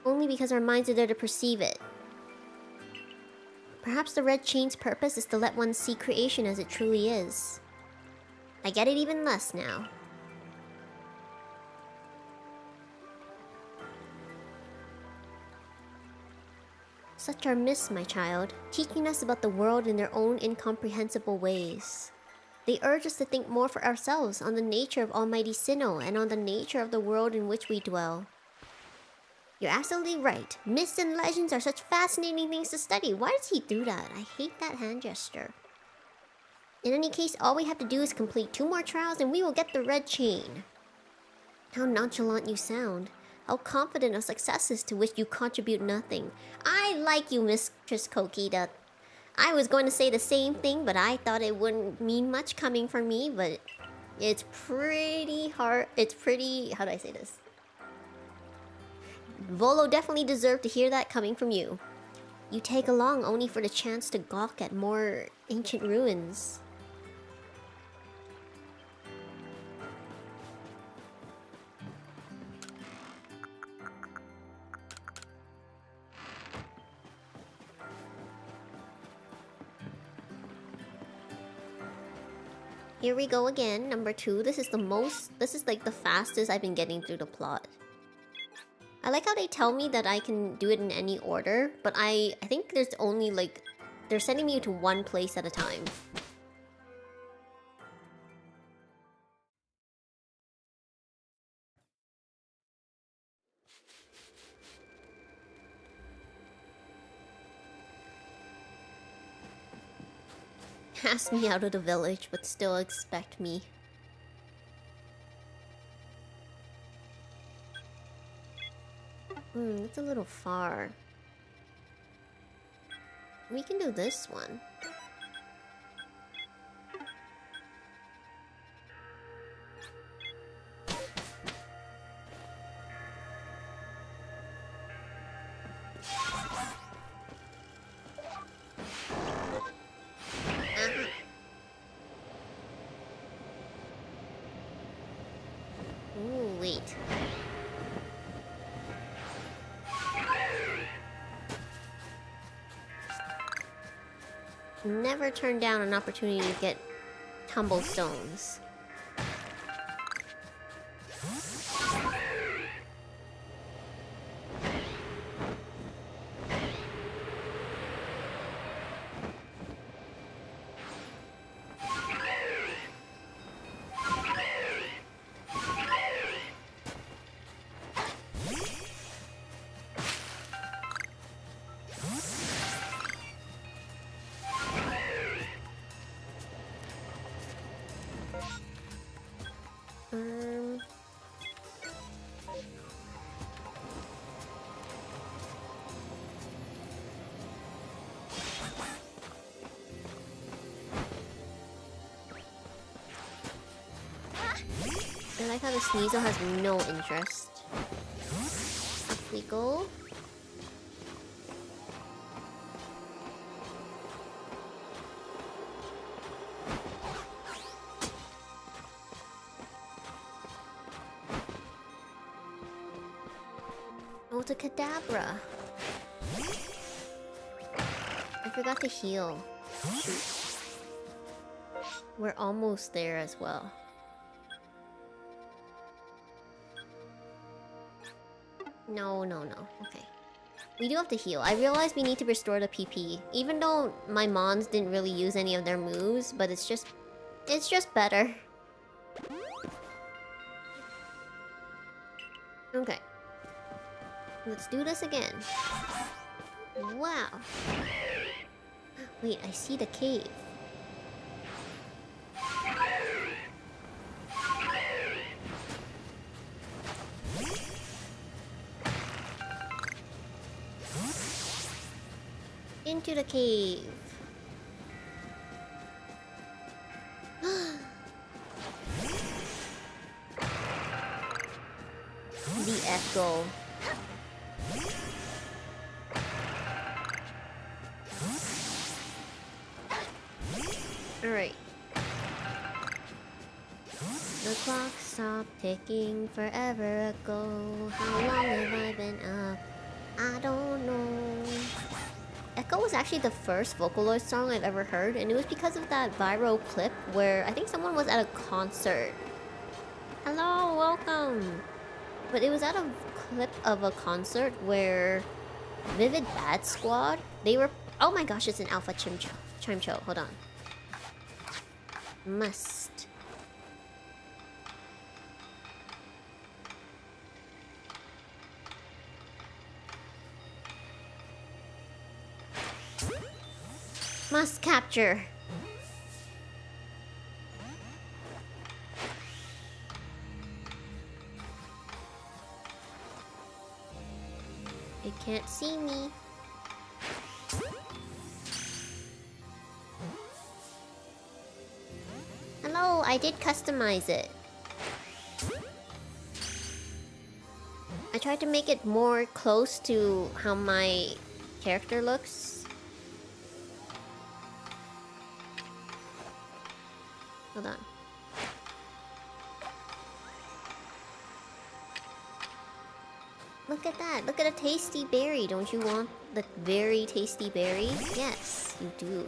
Only because our minds are there to perceive it. Perhaps the red chain's purpose is to let one see creation as it truly is. I get it even less now. Such are myths, my child, teaching us about the world in their own incomprehensible ways. They urge us to think more for ourselves on the nature of Almighty Sinnoh and on the nature of the world in which we dwell. You're absolutely right. Myths and legends are such fascinating things to study. Why does he do that? I hate that hand gesture. In any case, all we have to do is complete 2 more trials and we will get the red chain. How nonchalant you sound. How confident of successes to which you contribute nothing. I like you, Mistress Kokita. I was going to say the same thing, but I thought it wouldn't mean much coming from me, but it's pretty hard. It's pretty... How do I say this? Volo definitely deserved to hear that coming from you. You tag along only for the chance to gawk at more ancient ruins. Here we go again, number 2. This is like the fastest I've been getting through the plot. I like how they tell me that I can do it in any order, but I think there's only like... They're sending me to one place at a time. Cast me out of the village, but still expect me. It's a little far. We can do this one. Ooh, wait. Never turn down an opportunity to get tumblestones. I like how the Sneasel has no interest. Up we go. Oh, it's a Kadabra. I forgot to heal. Shoot. We're almost there as well. No. Okay. We do have to heal. I realize we need to restore the PP. Even though my Mons didn't really use any of their moves, but it's just better. Okay. Let's do this again. Wow. Wait, I see the cave. Into the cave. The echo. Alright. The clock stopped ticking forever ago. How long have I been up? I don't know. Echo was actually the first Vocaloid song I've ever heard, and it was because of that viral clip where I think someone was at a concert. Hello, welcome! But it was at a clip of a concert where Vivid Bad Squad, they were... Oh my gosh, it's an Alpha Chimcho. Hold on. Must capture. It can't see me. Hello, I did customize it. I tried to make it more close to how my character looks. Hold on. Look at that. Look at a tasty berry. Don't you want the very tasty berry? Yes, you do.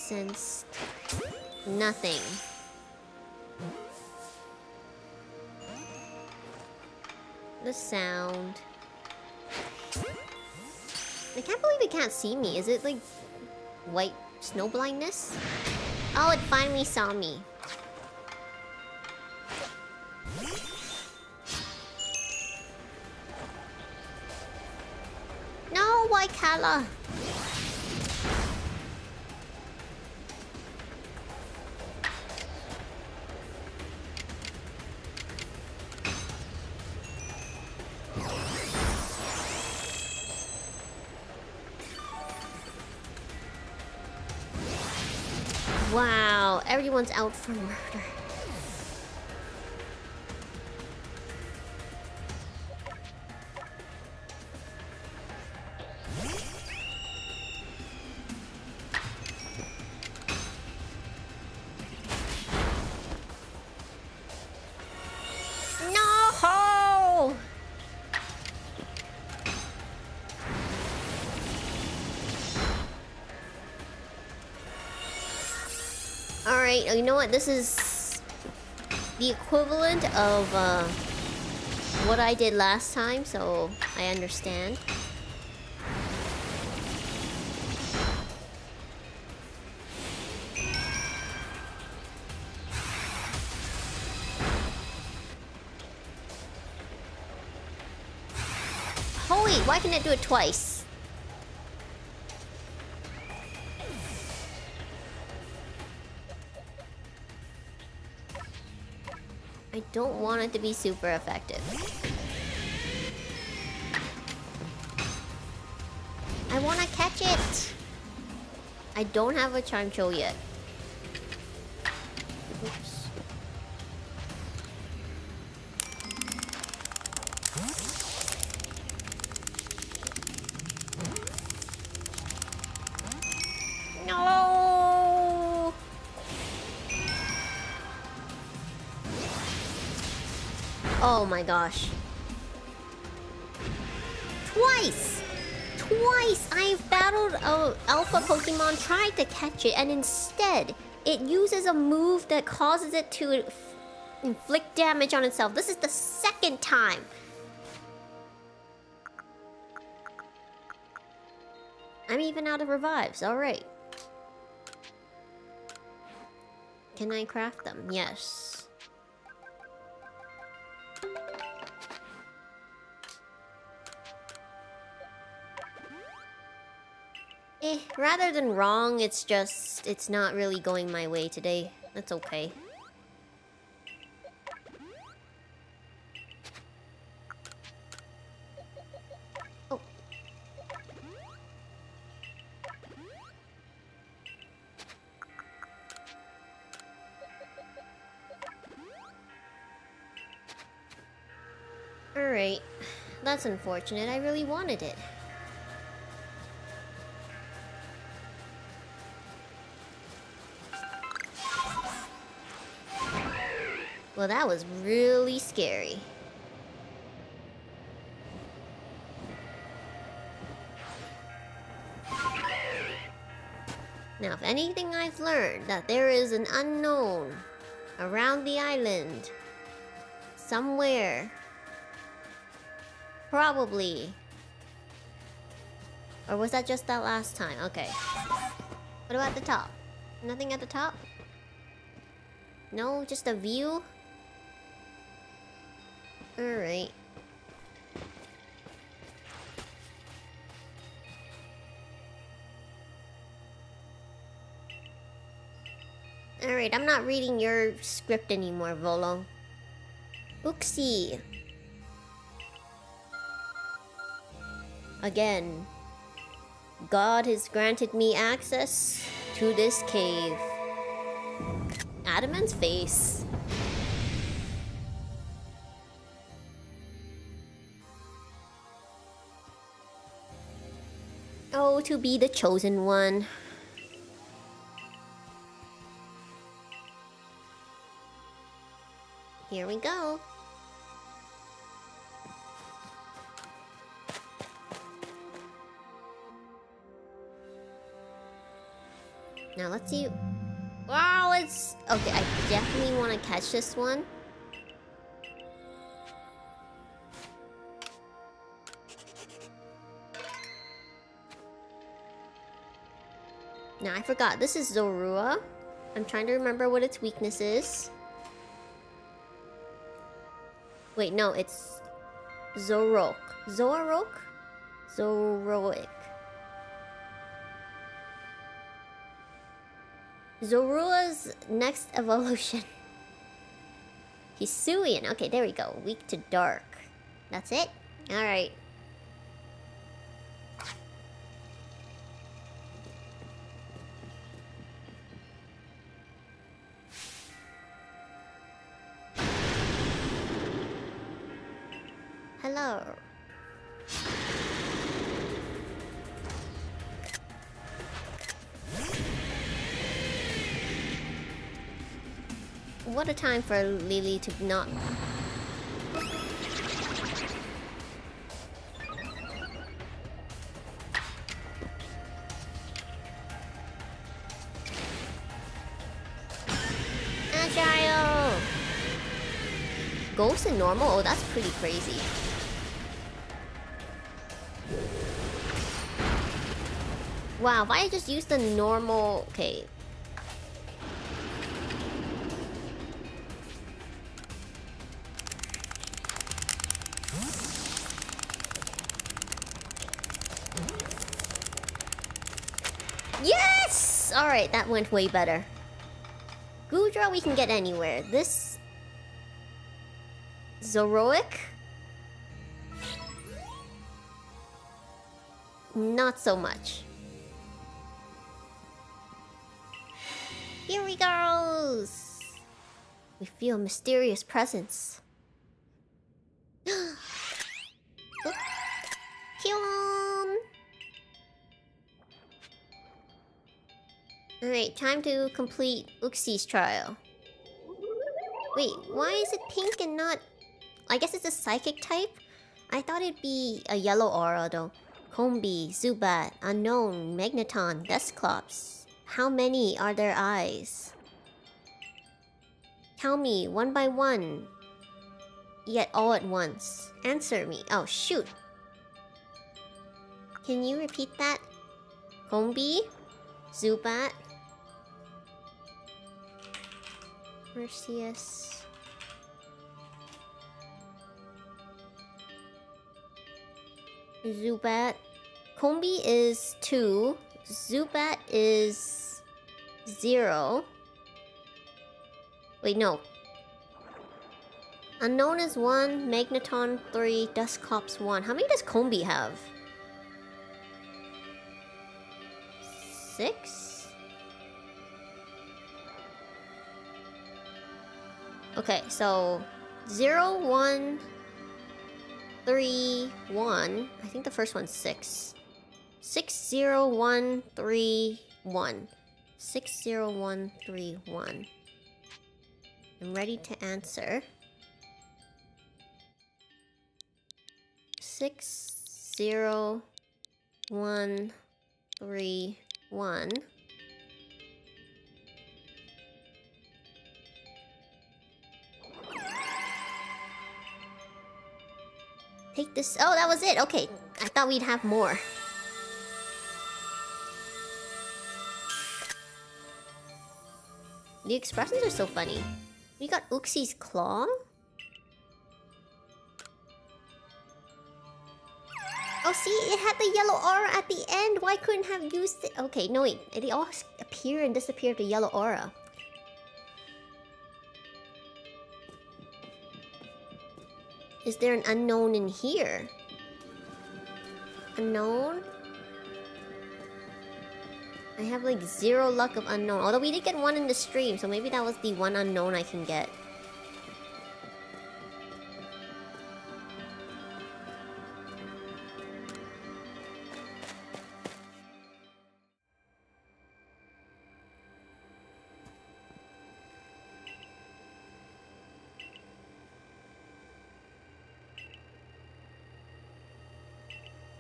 sensed nothing. The sound. I can't believe it can't see me. Is it like white snow blindness? Oh, it finally saw me. No, why Kala? Wow, everyone's out for murder. No! Alright, you know what? This is the equivalent of what I did last time, so I understand. Holy, why can it do it twice? I don't want it to be super effective. I want to catch it! I don't have a Charm Show yet. Oops. No! Oh my gosh. Twice! Twice I've battled a alpha Pokemon, tried to catch it, and instead it uses a move that causes it to inflict damage on itself. This is the second time. I'm even out of revives, alright. Can I craft them? Yes. Rather than wrong, it's just... it's not really going my way today. That's okay. Oh. Alright. That's unfortunate. I really wanted it. Well, that was really scary. Now, if anything I've learned, that there is an unknown around the island. Somewhere. Probably. Or was that just that last time? Okay. What about the top? Nothing at the top? No, just a view? Alright. Alright, I'm not reading your script anymore, Volo. Oopsie. Again. God has granted me access to this cave. Adamant's face. Oh, to be the chosen one. Here we go. Now let's see. Wow, it's... Okay, I definitely want to catch this one. Now, I forgot. This is Zorua. I'm trying to remember what its weakness is. Wait, no, it's... Zorok. Zorok? Zoroic. Zorua's next evolution. Hisuian. Okay, there we go. Weak to dark. That's it? Alright. Hello. What a time for Lily to not... Agile! Ghost in normal? Oh, that's pretty crazy. Wow, if I just used the normal... Okay. Yes! Alright, that went way better. Gudra we can get anywhere. This... Zoroic? Not so much. Here we goes! We feel a mysterious presence. Kyun! Alright, time to complete Uxi's trial. Wait, why is it pink and not... I guess it's a psychic type? I thought it'd be a yellow aura though. Combi, Zubat, Unknown, Magneton, Dusclops. How many are their eyes? Tell me, one by one. Yet all at once. Answer me. Oh, shoot. Can you repeat that? Combi, Zubat, Arceus. Zubat. Combi is 2. Zubat is 0. Wait, no. Unknown is 1. Magneton 3. Dusclops 1. How many does Combi have? 6? Okay, so 0, 1, 3, 1. I think the first one's 6. 6, 0, 1, 3, 1. 6, 0, 1, 3, 1. I'm ready to answer. 6, 0, 1, 3, 1. Take this. Oh, that was it. Okay. I thought we'd have more. The expressions are so funny. We got Uxi's claw. Oh, see, it had the yellow aura at the end. Why couldn't have used it? Okay, no wait. They all appear and disappear with the yellow aura. Is there an unknown in here? Unknown? I have like 0 luck of unknown. Although we did get one in the stream, so maybe that was the one unknown I can get.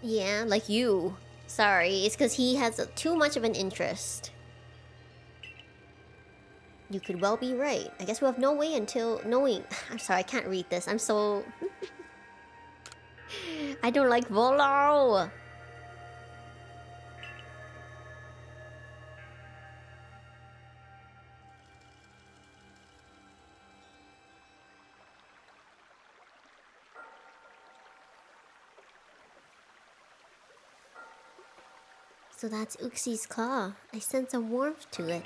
Yeah, like you. Sorry, it's because he has too much of an interest. You could well be right. I guess we'll have no way until knowing. I'm sorry, I can't read this. I'm so... I don't like Volo! So that's Uxi's claw. I sense a warmth to it.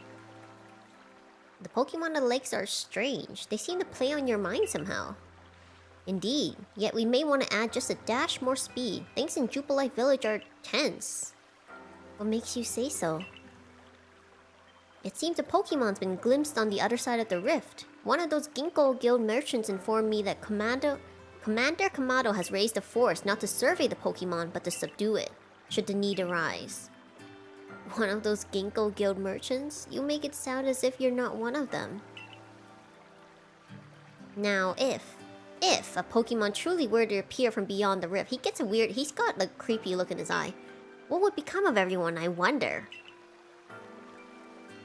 The Pokemon on the lakes are strange. They seem to play on your mind somehow. Indeed, yet we may want to add just a dash more speed. Things in Jubilife Village are tense. What makes you say so? It seems a Pokemon's been glimpsed on the other side of the rift. One of those Ginkgo Guild merchants informed me that Commander Kamado has raised a force not to survey the Pokemon but to subdue it, should the need arise. One of those Ginkgo Guild merchants? You make it sound as if you're not one of them. Now, if a Pokemon truly were to appear from beyond the rift, he's got a creepy look in his eye. What would become of everyone, I wonder?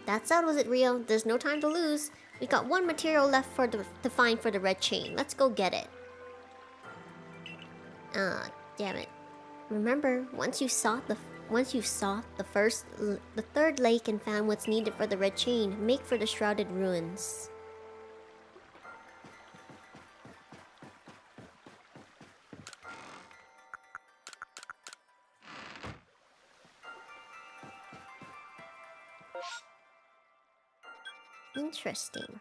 That settles it, Rio. There's no time to lose. We got one material left to find for the red chain. Let's go get it. Ah, damn it. Remember, once you sought the third lake and found what's needed for the red chain, make for the shrouded ruins. Interesting.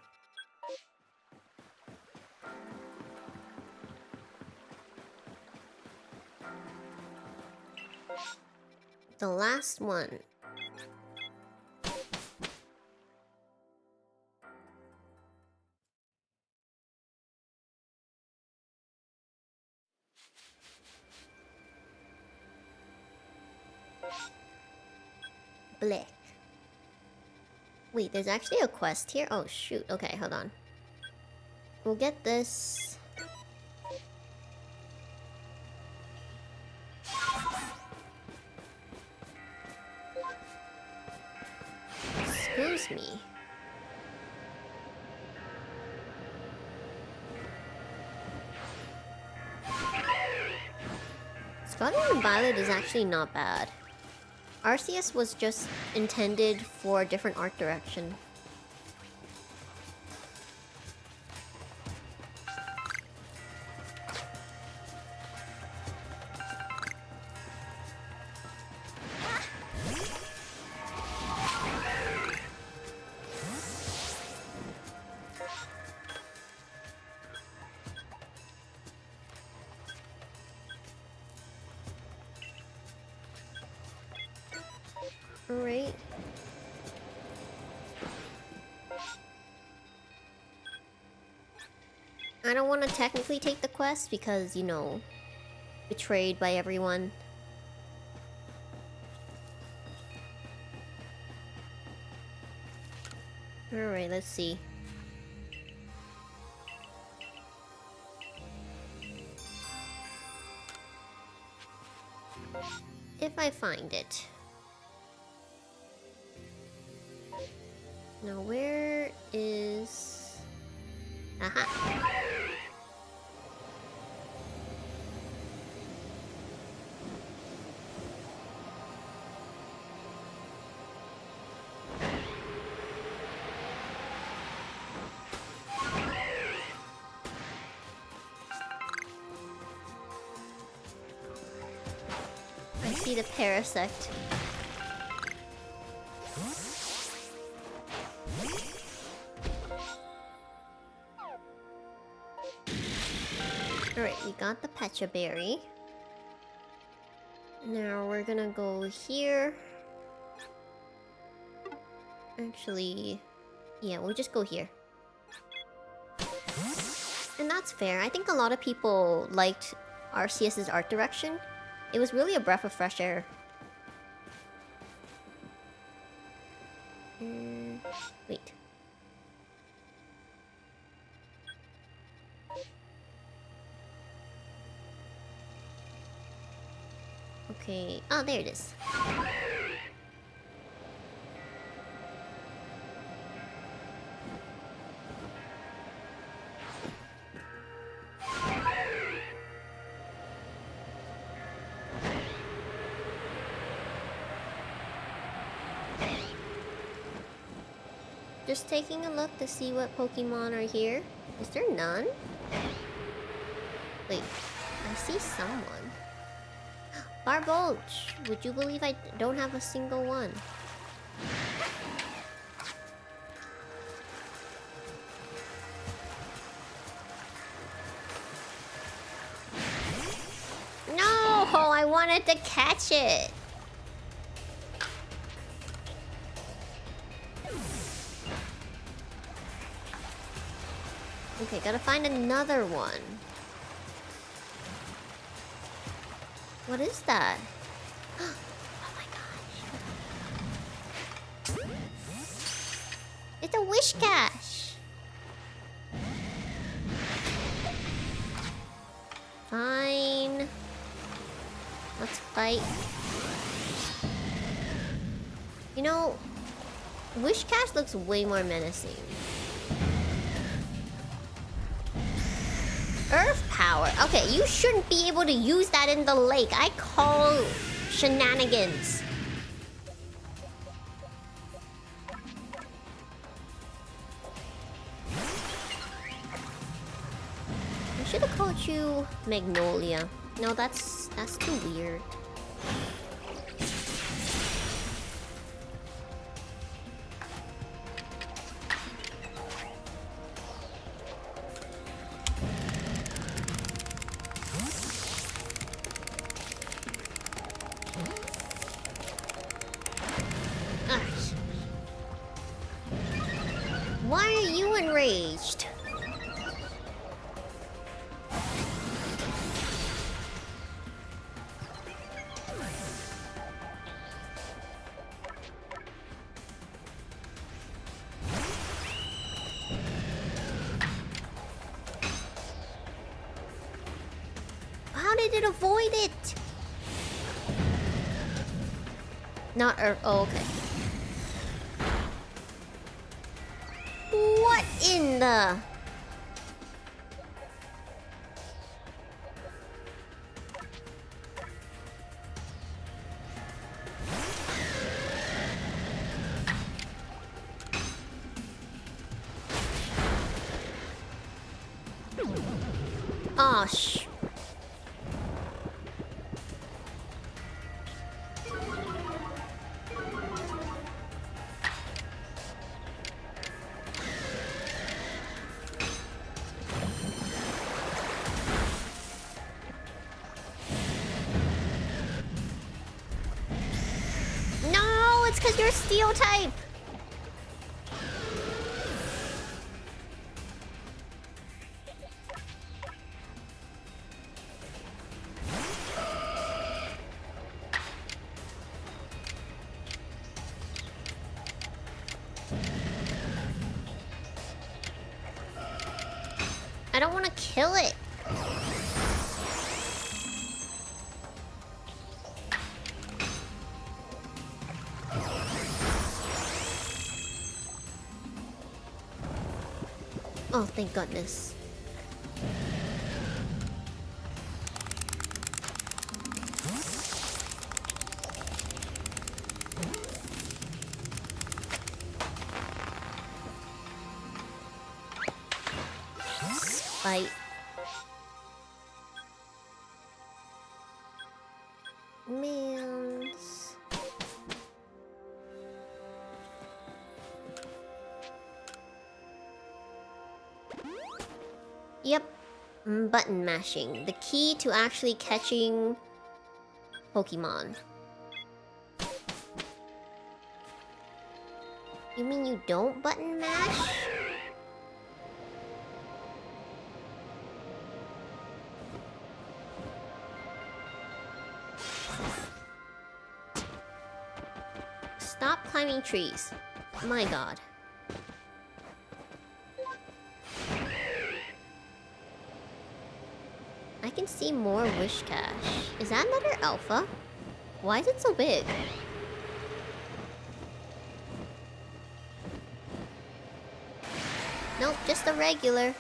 The last one. Blech. Wait, there's actually a quest here? Oh shoot, okay, hold on. We'll get this. Excuse me. Scarlet and Violet is actually not bad. Arceus was just intended for a different art direction. Alright. I don't want to technically take the quest because, you know, betrayed by everyone. Alright, let's see. If I find it. Now where is... Aha! I see the Parasect. Alright, we got the Pecha Berry. Now we're gonna go here. Actually, yeah, we'll just go here. And that's fair. I think a lot of people liked Arceus' art direction. It was really a breath of fresh air. Wait. Okay. Oh, there it is. Just taking a look to see what Pokemon are here. Is there none? Wait, I see someone. Barbulge! Would you believe I don't have a single one? No! I wanted to catch it! Okay, gotta find another one. What is that? Oh my gosh. It's a wish cache. Fine. Let's fight. You know, wish cache looks way more menacing. Earth power. Okay, you shouldn't be able to use that in the lake. I call shenanigans. I should have called you Magnolia. No, that's too weird. Why are you enraged? How did it avoid it? Not Earth. Oh, okay. What in the... Oh, no, it's because you're steel type. I don't want to kill it. Oh, thank goodness. Spite. Mans. Yep. Button mashing. The key to actually catching Pokemon. You mean you don't button mash? Stop climbing trees. My god. I can see more wish cache. Is that another alpha? Why is it so big? Nope, just a regular.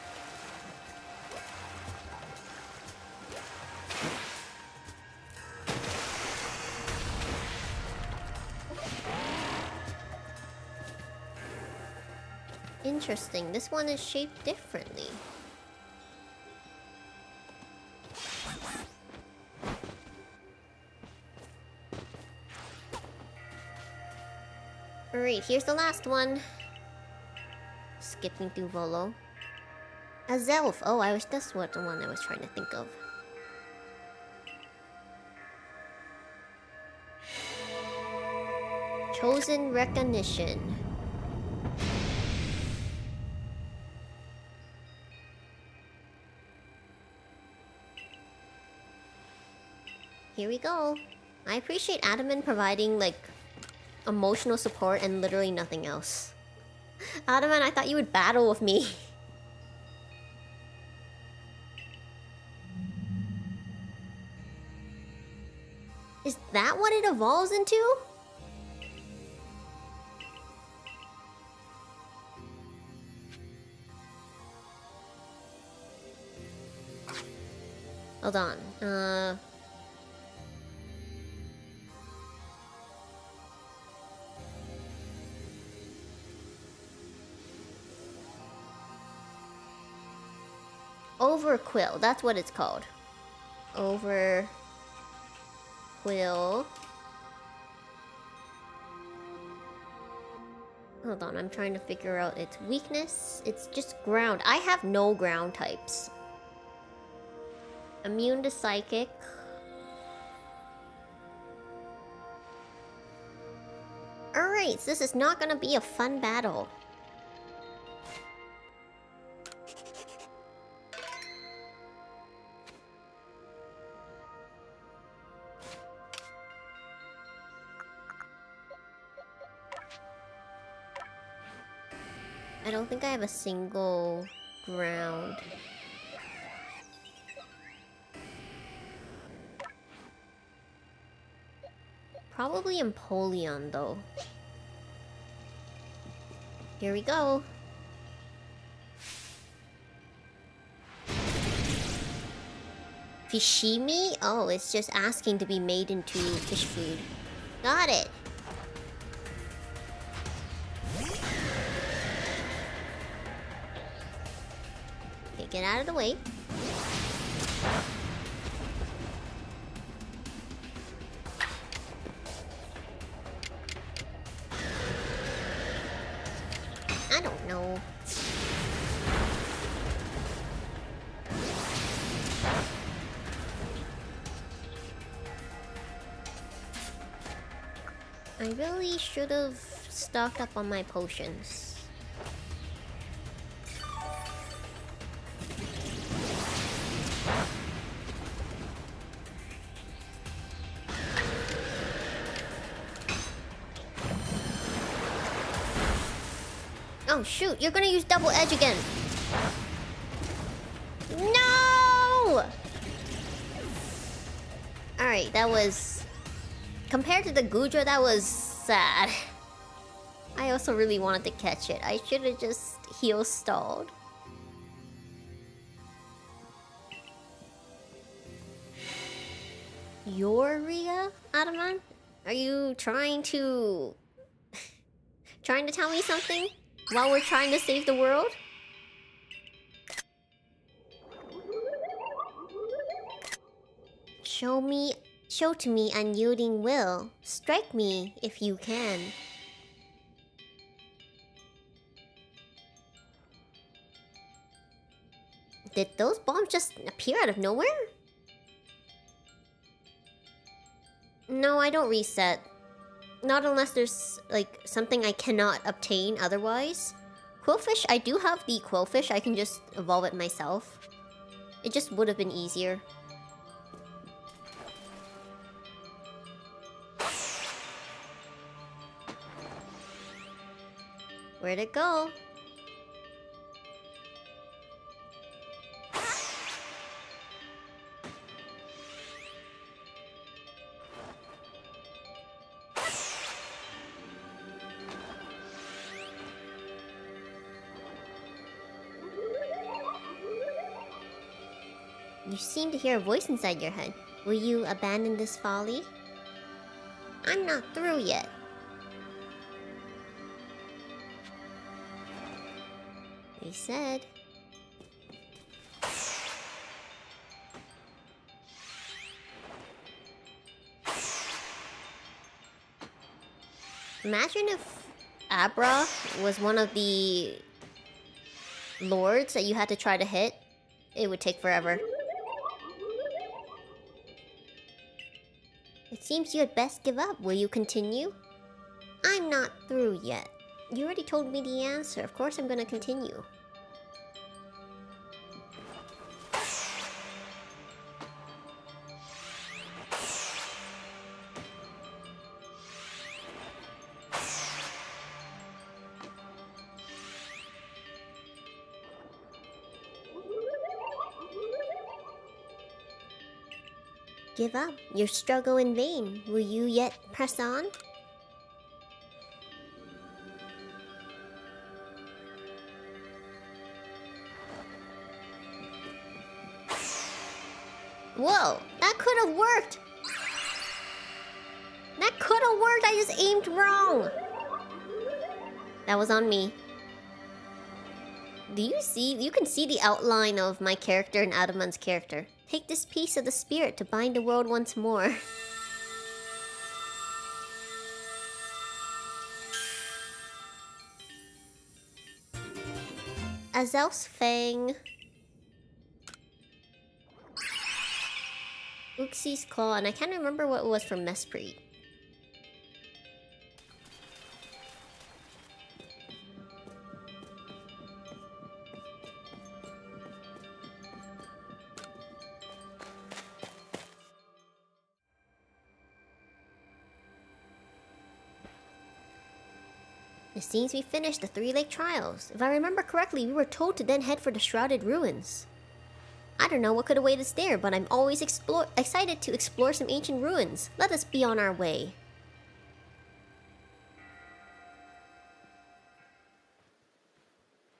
Interesting. This one is shaped differently. Alright, here's the last one. Skipping through Volo. A Zelf. Oh, that's what the one I was trying to think of. Chosen Recognition. Here we go. I appreciate Adamant providing, like, emotional support and literally nothing else. Adamant, I thought you would battle with me. Is that what it evolves into? Hold on. Overquill, that's what it's called. Overquill. Hold on, I'm trying to figure out its weakness. It's just ground. I have no ground types. Immune to psychic. Alright, so this is not gonna be a fun battle. I don't think I have a single ground. Probably Empoleon, though. Here we go. Fishimi? Oh, it's just asking to be made into fish food. Got it! Okay, get out of the way. I don't know. I really should have stocked up on my potions. Oh shoot, you're gonna use double edge again. No! Alright, that was... Compared to the Gudra, that was sad. I also really wanted to catch it. I should have just heal stalled. Your Rhea, Adamant? Are you trying to... trying to tell me something? While we're trying to save the world? Show to me unyielding will. Strike me if you can. Did those bombs just appear out of nowhere? No, I don't reset. Not unless there's, like, something I cannot obtain otherwise. Quillfish, I do have the Quillfish. I can just evolve it myself. It just would have been easier. Where'd it go? You seem to hear a voice inside your head. Will you abandon this folly? I'm not through yet. They said. Imagine if Abra was one of the lords that you had to try to hit. It would take forever. It seems you had best give up. Will you continue? I'm not through yet. You already told me the answer. Of course I'm gonna continue. Give up. Your struggle in vain. Will you yet press on? Whoa! That could have worked! That could have worked! I just aimed wrong! That was on me. Do you see? You can see the outline of my character and Adaman's character. Take this piece of the spirit to bind the world once more. Azel's Fang. Uxie's Claw, and I can't remember what it was from Mesprit. It seems we finished the Three Lake Trials. If I remember correctly, we were told to then head for the Shrouded Ruins. I don't know what could await us there, but I'm always excited to explore some ancient ruins. Let us be on our way.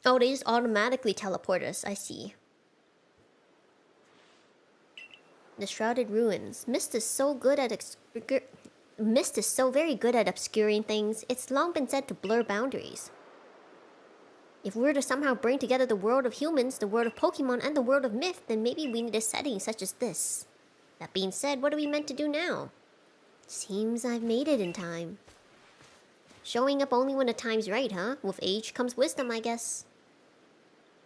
Oh, they just automatically teleport us, I see. The Shrouded Ruins. Mist is so very good at obscuring things. It's long been said to blur boundaries. If we're to somehow bring together the world of humans, the world of Pokemon, and the world of myth, then maybe we need a setting such as this. That being said, what are we meant to do now? Seems I've made it in time. Showing up only when the time's right, huh? With age comes wisdom, I guess.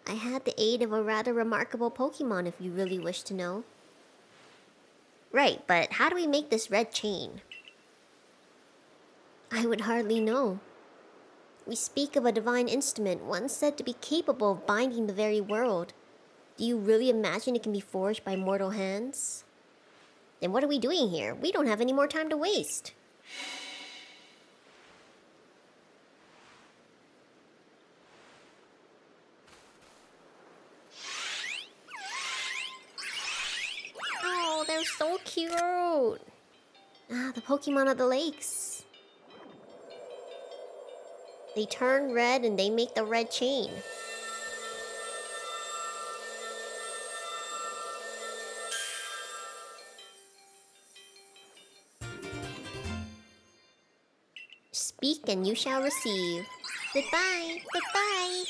I had the aid of a rather remarkable Pokemon, if you really wish to know. Right, but how do we make this red chain? I would hardly know. We speak of a divine instrument, one said to be capable of binding the very world. Do you really imagine it can be forged by mortal hands? Then what are we doing here? We don't have any more time to waste. Oh, they're so cute! Ah, the Pokemon of the lakes. They turn red and they make the red chain. Speak and you shall receive. Goodbye, goodbye.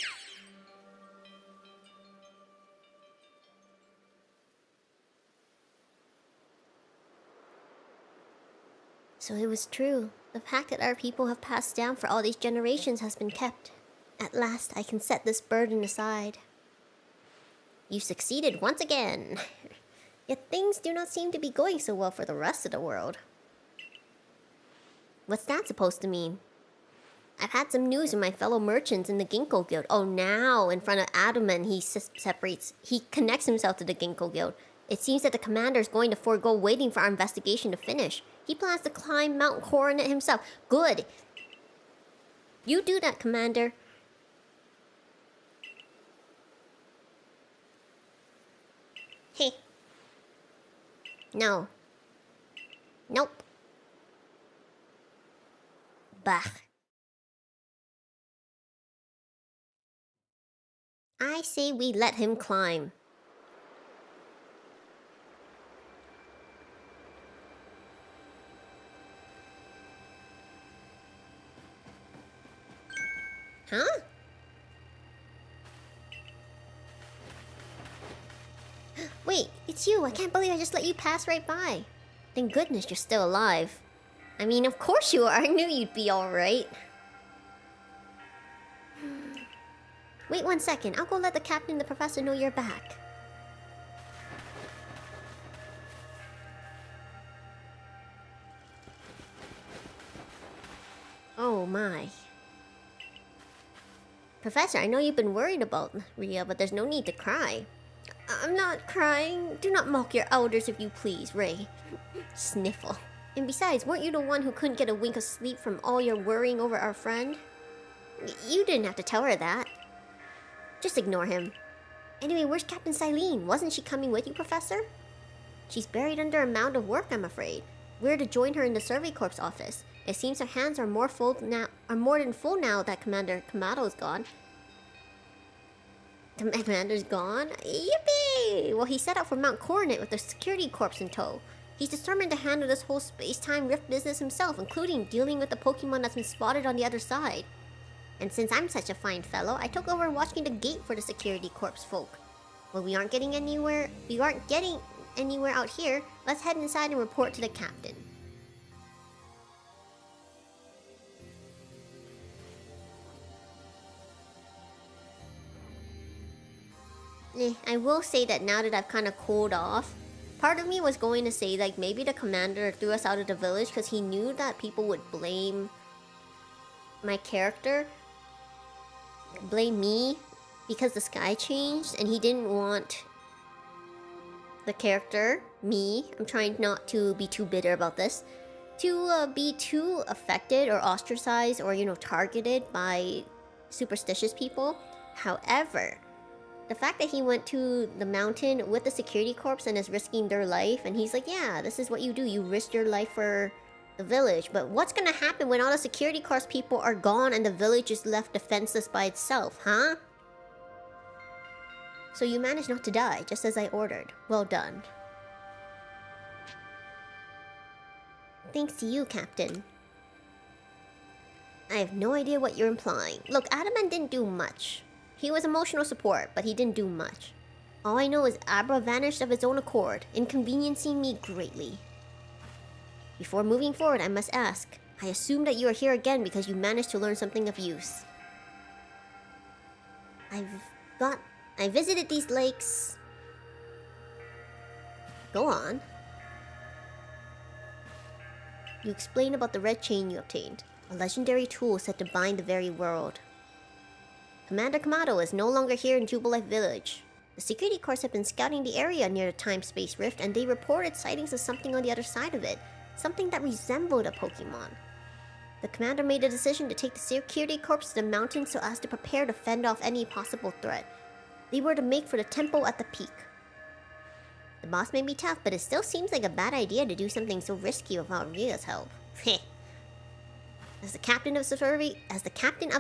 So it was true. The pact that our people have passed down for all these generations has been kept. At last, I can set this burden aside. You succeeded once again. Yet things do not seem to be going so well for the rest of the world. What's that supposed to mean? I've had some news from my fellow merchants in the Ginkgo Guild. Oh, now in front of Adaman, he connects himself to the Ginkgo Guild. It seems that the commander is going to forego waiting for our investigation to finish. He plans to climb Mount Coronet himself. Good. You do that, Commander. Hey. No. Nope. Bah. I say we let him climb. Huh? Wait, it's you. I can't believe I just let you pass right by. Thank goodness you're still alive. I mean, of course you are. I knew you'd be alright. Wait 1 second. I'll go let the captain and the professor know you're back. Oh my. Professor, I know you've been worried about Ria, but there's no need to cry. I'm not crying. Do not mock your elders if you please, Ray. Sniffle. And besides, weren't you the one who couldn't get a wink of sleep from all your worrying over our friend? You didn't have to tell her that. Just ignore him. Anyway, where's Captain Silene? Wasn't she coming with you, Professor? She's buried under a mound of work, I'm afraid. We're to join her in the Survey Corps office. It seems her hands are more than full now that Commander Kamado is gone. The commander's gone? Yippee! Well, he set out for Mount Coronet with the security corps in tow. He's determined to handle this whole space-time rift business himself, including dealing with the Pokemon that's been spotted on the other side. And since I'm such a fine fellow, I took over watching the gate for the security corps folk. Well, we aren't getting anywhere out here. Let's head inside and report to the captain. I will say that now that I've kind of cooled off, part of me was going to say like maybe the commander threw us out of the village because he knew that people would blame my character, blame me because the sky changed, and he didn't want the character, me, I'm trying not to be too bitter about this, to be too affected or ostracized or, targeted by superstitious people. However, the fact that he went to the mountain with the security corps and is risking their life, and he's like, yeah, this is what you do. You risk your life for the village. But what's gonna happen when all the security corps people are gone and the village is left defenseless by itself, huh? So you managed not to die, just as I ordered. Well done. Thanks to you, Captain. I have no idea what you're implying. Look, Adaman didn't do much. He was emotional support, but he didn't do much. All I know is Abra vanished of its own accord, inconveniencing me greatly. Before moving forward, I must ask. I assume that you are here again because you managed to learn something of use. I visited these lakes. Go on. You explained about the red chain you obtained, a legendary tool said to bind the very world. Commander Kamado is no longer here in Jubilife Village. The security corps have been scouting the area near the time-space rift, and they reported sightings of something on the other side of it. Something that resembled a Pokemon. The commander made a decision to take the security corps to the mountain so as to prepare to fend off any possible threat. They were to make for the temple at the peak. The boss may be tough, but it still seems like a bad idea to do something so risky without Ria's help. As the captain of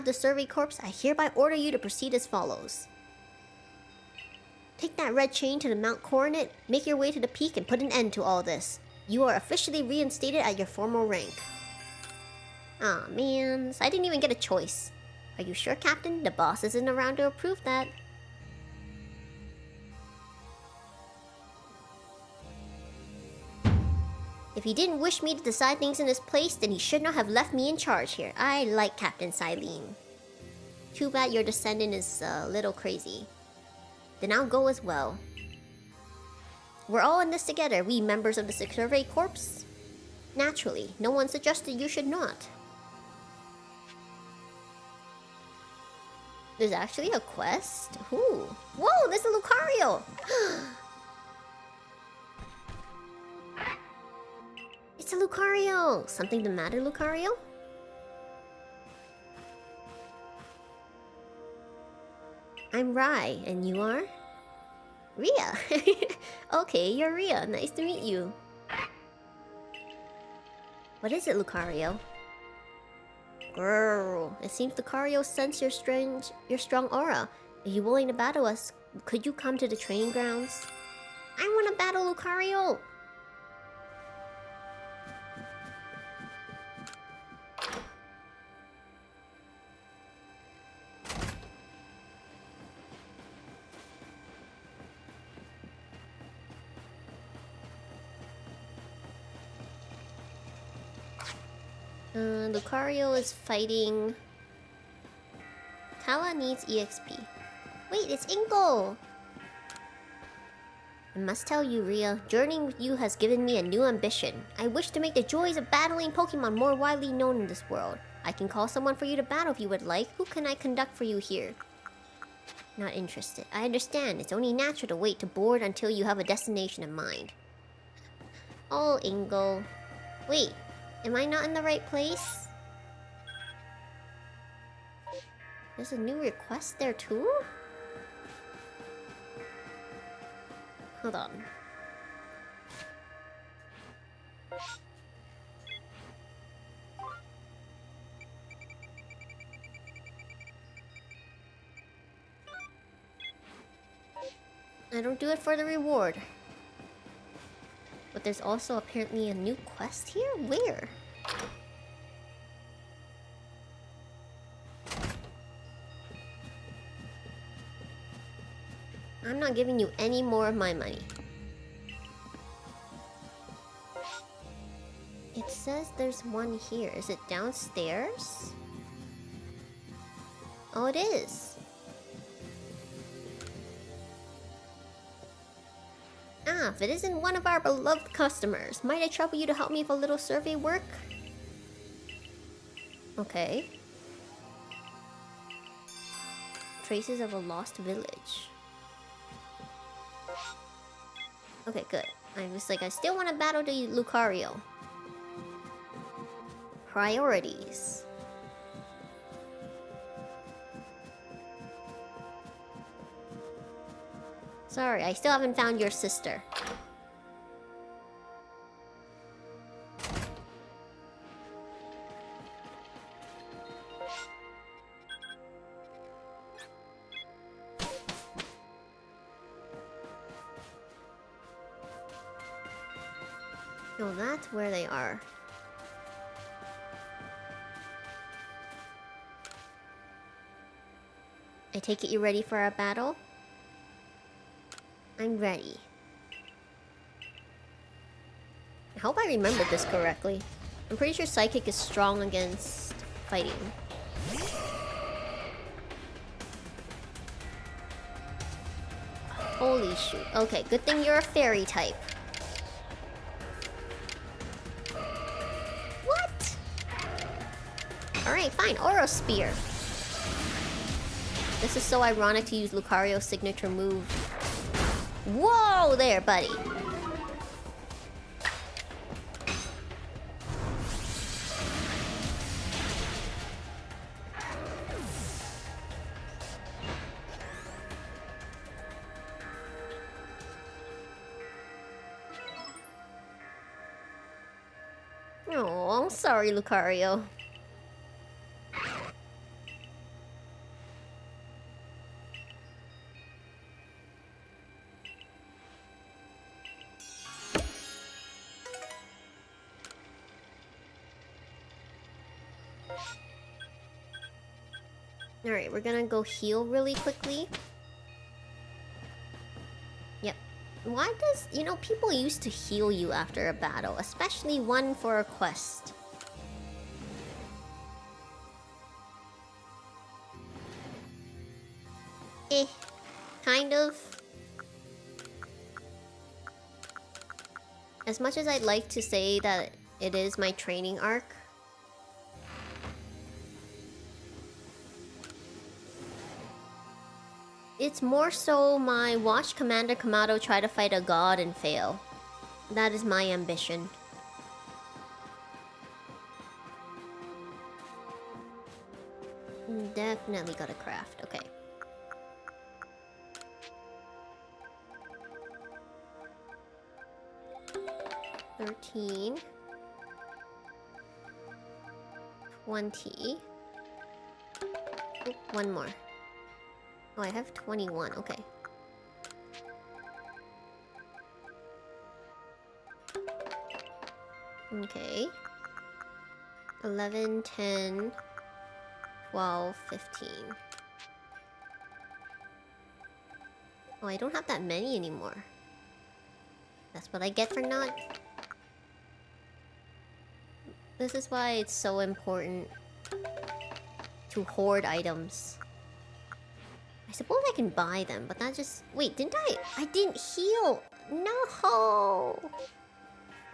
the Survey Corps, I hereby order you to proceed as follows. Take that red chain to the Mount Coronet, make your way to the peak, and put an end to all this. You are officially reinstated at your former rank. Aw, man, I didn't even get a choice. Are you sure, Captain? The boss isn't around to approve that. If he didn't wish me to decide things in his place, then he should not have left me in charge here. I like Captain Silene. Too bad your descendant is a little crazy. Then I'll go as well. We're all in this together, we members of the Survey Corps. Naturally, no one suggested you should not. There's actually a quest? Ooh. Whoa, there's a Lucario! It's a Lucario! Something the matter, Lucario? I'm Rai, and you are? Ria! Okay, you're Ria. Nice to meet you. What is it, Lucario? Grrr. It seems Lucario sense your strong aura. Are you willing to battle us? Could you come to the training grounds? I want to battle Lucario! Lucario is fighting... Kala needs EXP. Wait, it's Inko! I must tell you, Ria, journeying with you has given me a new ambition. I wish to make the joys of battling Pokemon more widely known in this world. I can call someone for you to battle if you would like. Who can I conduct for you here? Not interested. I understand. It's only natural to wait to board until you have a destination in mind. Oh, Ingo. Wait, am I not in the right place? There's a new request there too? Hold on. I don't do it for the reward. But there's also apparently a new quest here? Where? I'm not giving you any more of my money. It says there's one here. Is it downstairs? Oh, it is. Ah, if it isn't one of our beloved customers, might I trouble you to help me with a little survey work? Okay. Traces of a lost village. Okay, good. I was like, I still want to battle the Lucario. Priorities. Sorry, I still haven't found your sister. No, that's where they are. I take it you're ready for our battle? I'm ready. I hope I remembered this correctly. I'm pretty sure Psychic is strong against fighting. Holy shoot. Okay, good thing you're a fairy type. What? Alright, fine. Aura Spear. This is so ironic to use Lucario's signature move. Whoa there, buddy. Oh, I'm sorry, Lucario. Alright, we're gonna go heal really quickly. Yep. Why does... You know, people used to heal you after a battle, especially one for a quest. Kind of. As much as I'd like to say that it is my training arc, it's more so my watch Commander Kamado try to fight a god and fail. That is my ambition. Definitely gotta craft, okay. $13. $20. Oh, one more. Oh, I have 21, okay. Okay. 11, 10, 12, 15. Oh, I don't have that many anymore. That's what I get for not This is why it's so important to hoard items. I suppose I can buy them, but that just... Wait, didn't I? I didn't heal! No!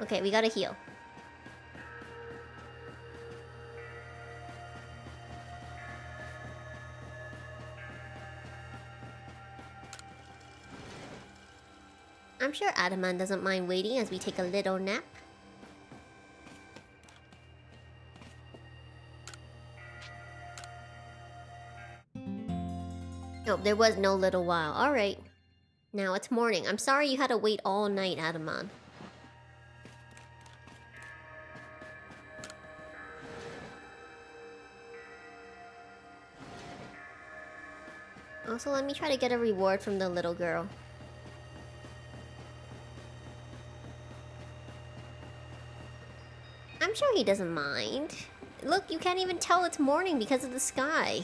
Okay, we gotta heal. I'm sure Adaman doesn't mind waiting as we take a little nap. Oh, there was no little while. Alright. Now it's morning. I'm sorry you had to wait all night, Adaman. Also, let me try to get a reward from the little girl. I'm sure he doesn't mind. Look, you can't even tell it's morning because of the sky.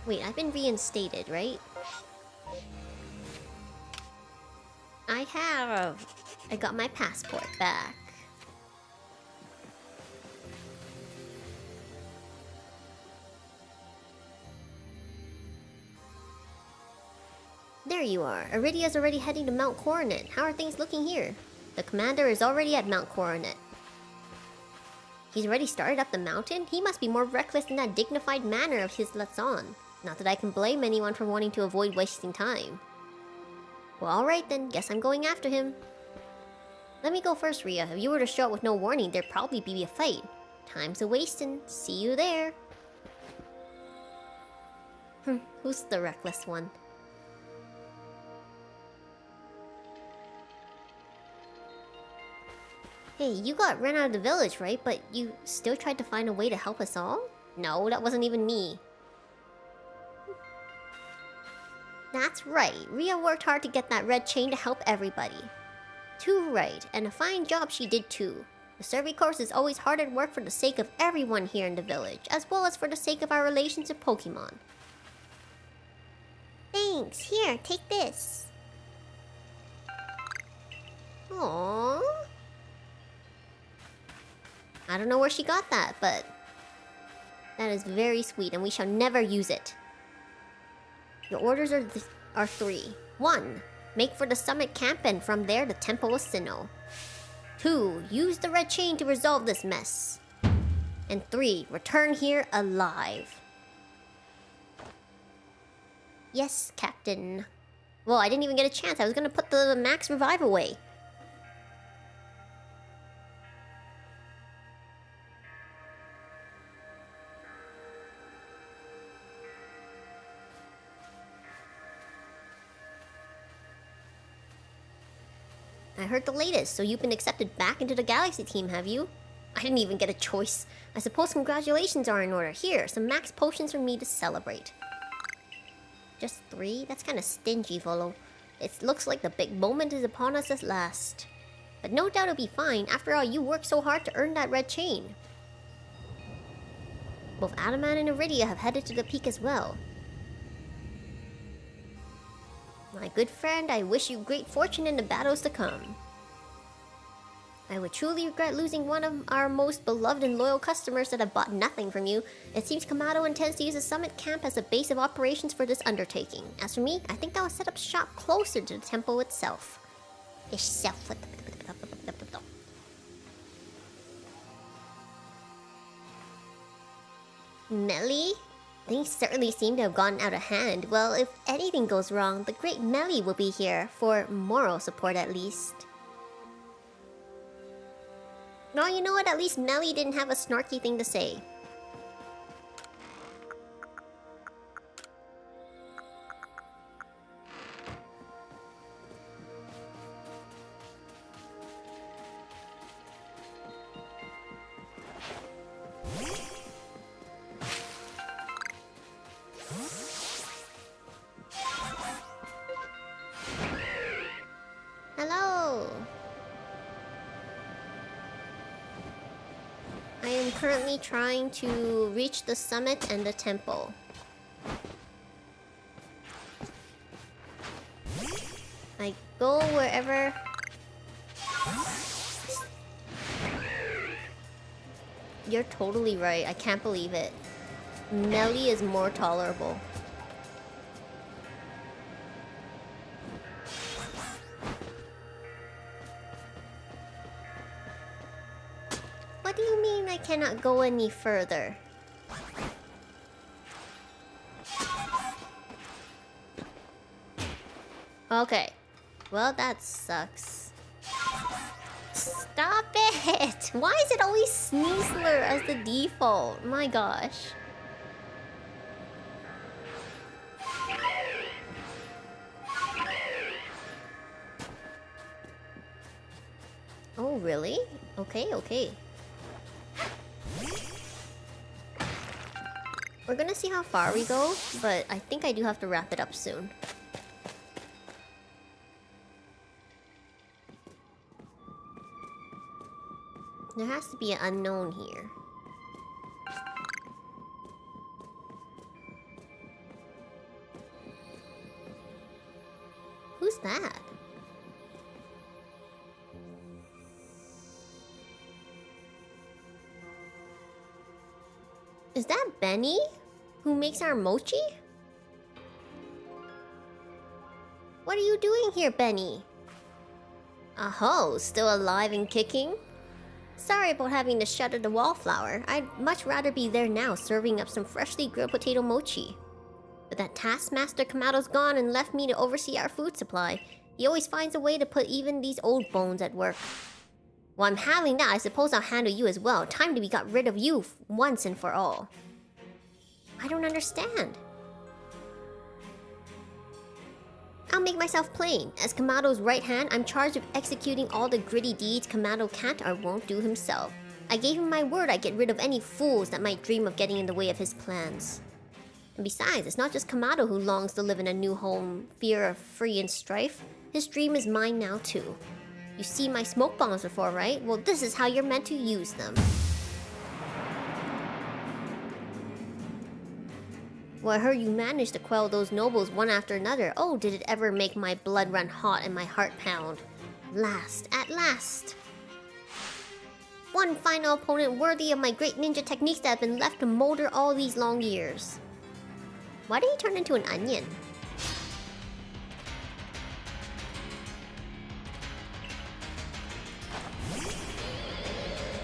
Wait, I've been reinstated, right? I have. I got my passport back. There you are. Iridia's already heading to Mount Coronet. How are things looking here? The commander is already at Mount Coronet. He's already started up the mountain? He must be more reckless than that dignified manner of his lets on. Not that I can blame anyone for wanting to avoid wasting time. Well, alright then. Guess I'm going after him. Let me go first, Ria. If you were to show up with no warning, there'd probably be a fight. Time's a-wastin'. See you there. Who's the reckless one? Hey, you got run out of the village, right? But you still tried to find a way to help us all? No, that wasn't even me. That's right. Ria worked hard to get that red chain to help everybody. Too right, and a fine job she did too. The survey course is always hard at work for the sake of everyone here in the village, as well as for the sake of our relations to Pokemon. Thanks. Here, take this. Aww. I don't know where she got that, but that is very sweet, and we shall never use it. Your orders are 3. 1. Make for the summit camp and from there the Temple of Sinnoh. 2. Use the red chain to resolve this mess. And 3. Return here alive. Yes, Captain. Well, I didn't even get a chance. I was gonna put the max revive away. I heard the latest, so you've been accepted back into the Galaxy team, have you? I didn't even get a choice. I suppose congratulations are in order. Here, some max potions for me to celebrate. Just 3? That's kinda stingy, Volo. It looks like the big moment is upon us at last. But no doubt it'll be fine. After all, you worked so hard to earn that red chain. Both Adaman and Iridia have headed to the peak as well. My good friend, I wish you great fortune in the battles to come. I would truly regret losing one of our most beloved and loyal customers that have bought nothing from you. It seems Kamado intends to use the summit camp as a base of operations for this undertaking. As for me, I think I will set up shop closer to the temple itself. Melly? Things certainly seem to have gone out of hand. Well, if anything goes wrong, the great Melly will be here, for moral support at least. No, you know what? At least Melly didn't have a snarky thing to say. Hello! currently trying to reach the summit and the temple. I go wherever... You're totally right, I can't believe it. Melee is more tolerable. What do you mean I cannot go any further? Okay. Well, that sucks. Stop it! Why is it always Sneasler as the default? My gosh. Oh, really? Okay, okay. We're gonna see how far we go, but I think I do have to wrap it up soon. There has to be an unknown here. Who's that? Is that Benny? Who makes our mochi? What are you doing here, Benny? Aho, still alive and kicking? Sorry about having to shutter the wallflower. I'd much rather be there now, serving up some freshly grilled potato mochi. But that taskmaster Kamado's gone and left me to oversee our food supply. He always finds a way to put even these old bones at work. Well, I'm handling that. I suppose I'll handle you as well. Time to be got rid of you once and for all. I don't understand. I'll make myself plain. As Kamado's right hand, I'm charged with executing all the gritty deeds Kamado can't or won't do himself. I gave him my word I'd get rid of any fools that might dream of getting in the way of his plans. And besides, it's not just Kamado who longs to live in a new home, fear of free and strife. His dream is mine now too. You see my smoke bombs before, right? Well, this is how you're meant to use them. Well, I heard you managed to quell those nobles one after another. Oh, did it ever make my blood run hot and my heart pound. At last. One final opponent worthy of my great ninja techniques that have been left to molder all these long years. Why did he turn into an onion?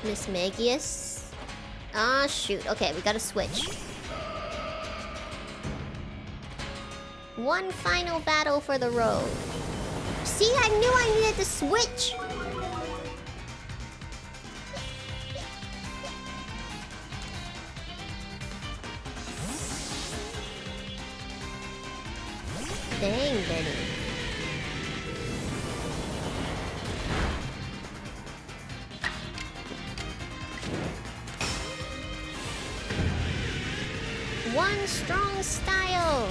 Miss Magius? Ah, shoot. Okay, we gotta switch. One final battle for the road. See, I knew I needed to switch! Dang, Benny. One strong style!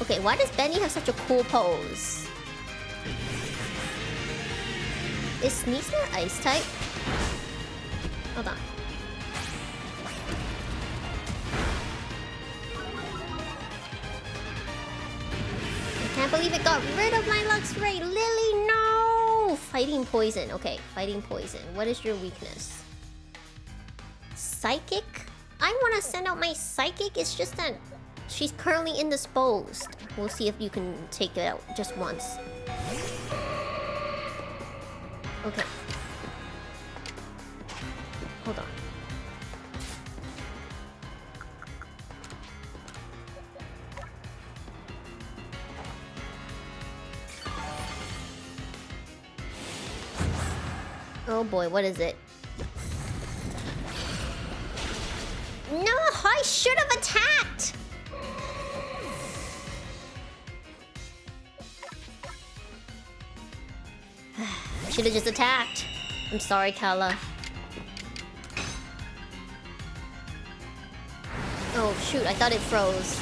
Okay, why does Benny have such a cool pose? Is Sneasler ice type? Hold on. I can't believe it got rid of my Luxray! Lily, no! Fighting poison. Okay, fighting poison. What is your weakness? Psychic? I want to send out my psychic, it's just that she's currently indisposed. We'll see if you can take it out just once. Okay. Hold on. Oh boy, what is it? No, I should have attacked! I should have just attacked. I'm sorry, Kala. Oh shoot, I thought it froze.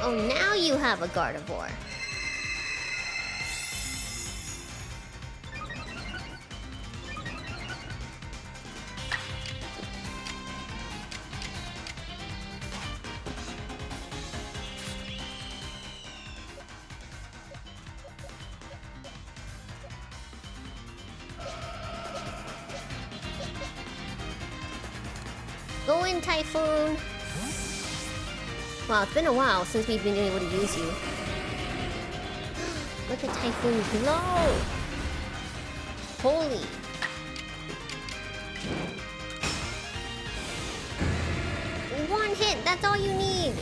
Oh, now you have a Gardevoir. Go in, Typhoon! Wow, it's been a while since we've been able to use you. Look at Typhoon glow! Holy! One hit, that's all you need!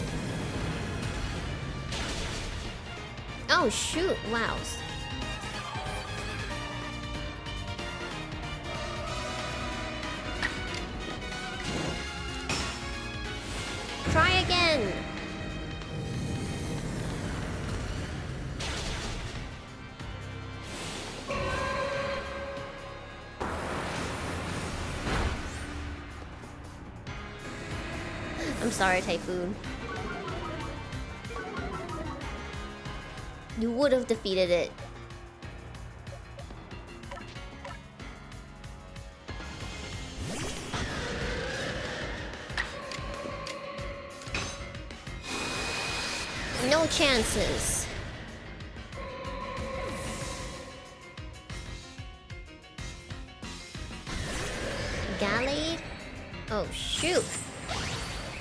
Oh shoot, wow. Try again! I'm sorry, Typhoon. You would have defeated it. No chances. Gallade? Oh, shoot.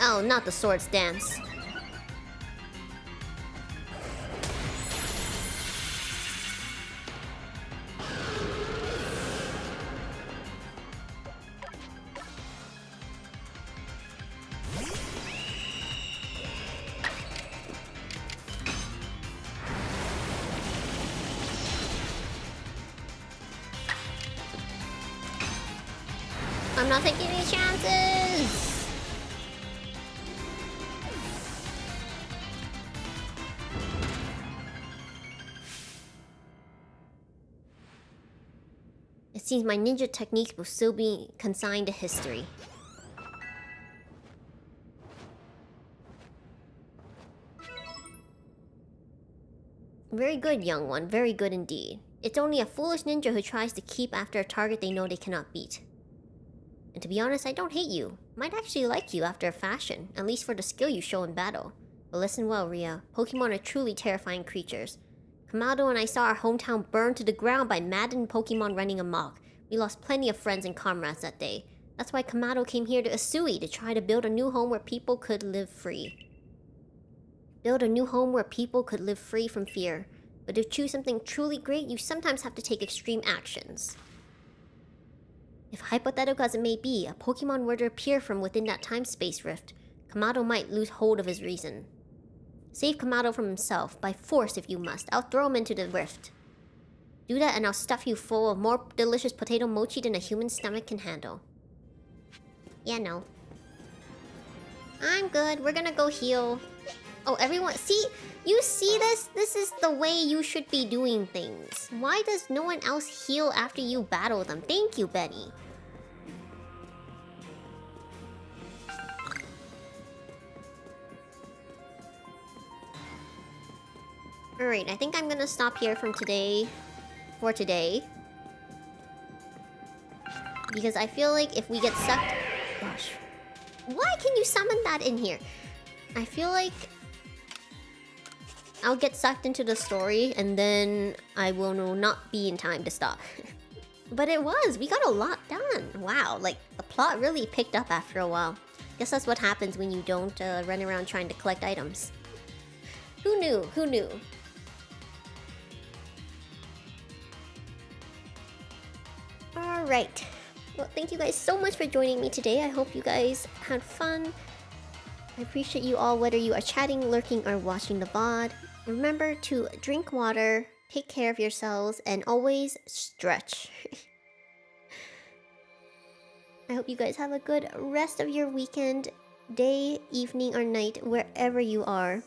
Oh, not the Swords Dance. I'm not taking any chances! It seems my ninja techniques will still be consigned to history. Very good, young one. Very good indeed. It's only a foolish ninja who tries to keep after a target they know they cannot beat. And to be honest, I don't hate you. Might actually like you after a fashion, at least for the skill you show in battle. But listen well, Ria. Pokemon are truly terrifying creatures. Kamado and I saw our hometown burned to the ground by maddened Pokemon running amok. We lost plenty of friends and comrades that day. That's why Kamado came here to Asui to try to build a new home where people could live free. Build a new home where people could live free from fear. But to choose something truly great, you sometimes have to take extreme actions. If hypothetical as it may be, a Pokemon were to appear from within that time-space rift, Kamado might lose hold of his reason. Save Kamado from himself, by force if you must. I'll throw him into the rift. Do that and I'll stuff you full of more delicious potato mochi than a human stomach can handle. Yeah, no. I'm good, we're gonna go heal. Oh, everyone, see? You see this? This is the way you should be doing things. Why does no one else heal after you battle them? Thank you, Betty. Alright, I think I'm gonna stop here from today. For today. Because I feel like if we get sucked... Gosh. Why can you summon that in here? I feel like I'll get sucked into the story and then I will not be in time to stop. But it was! We got a lot done! Wow, like, the plot really picked up after a while. Guess that's what happens when you don't run around trying to collect items. Who knew? Who knew? Alright. Well, thank you guys so much for joining me today. I hope you guys had fun. I appreciate you all, whether you are chatting, lurking, or watching the VOD. Remember to drink water, take care of yourselves, and always stretch. I hope you guys have a good rest of your weekend, day, evening, or night, wherever you are.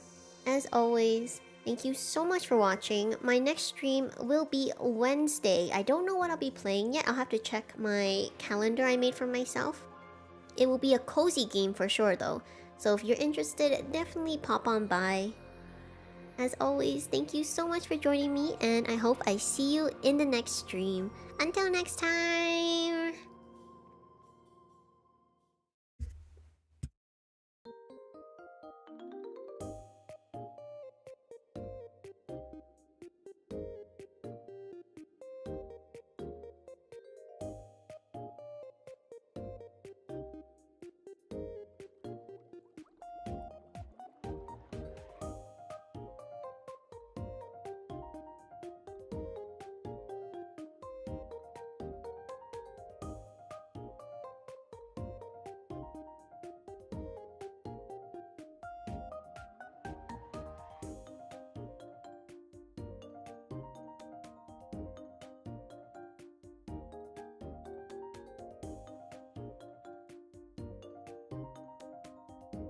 As always, thank you so much for watching. My next stream will be Wednesday. I don't know what I'll be playing yet. I'll have to check my calendar I made for myself. It will be a cozy game for sure though. So if you're interested, definitely pop on by. As always, thank you so much for joining me, and I hope I see you in the next stream. Until next time!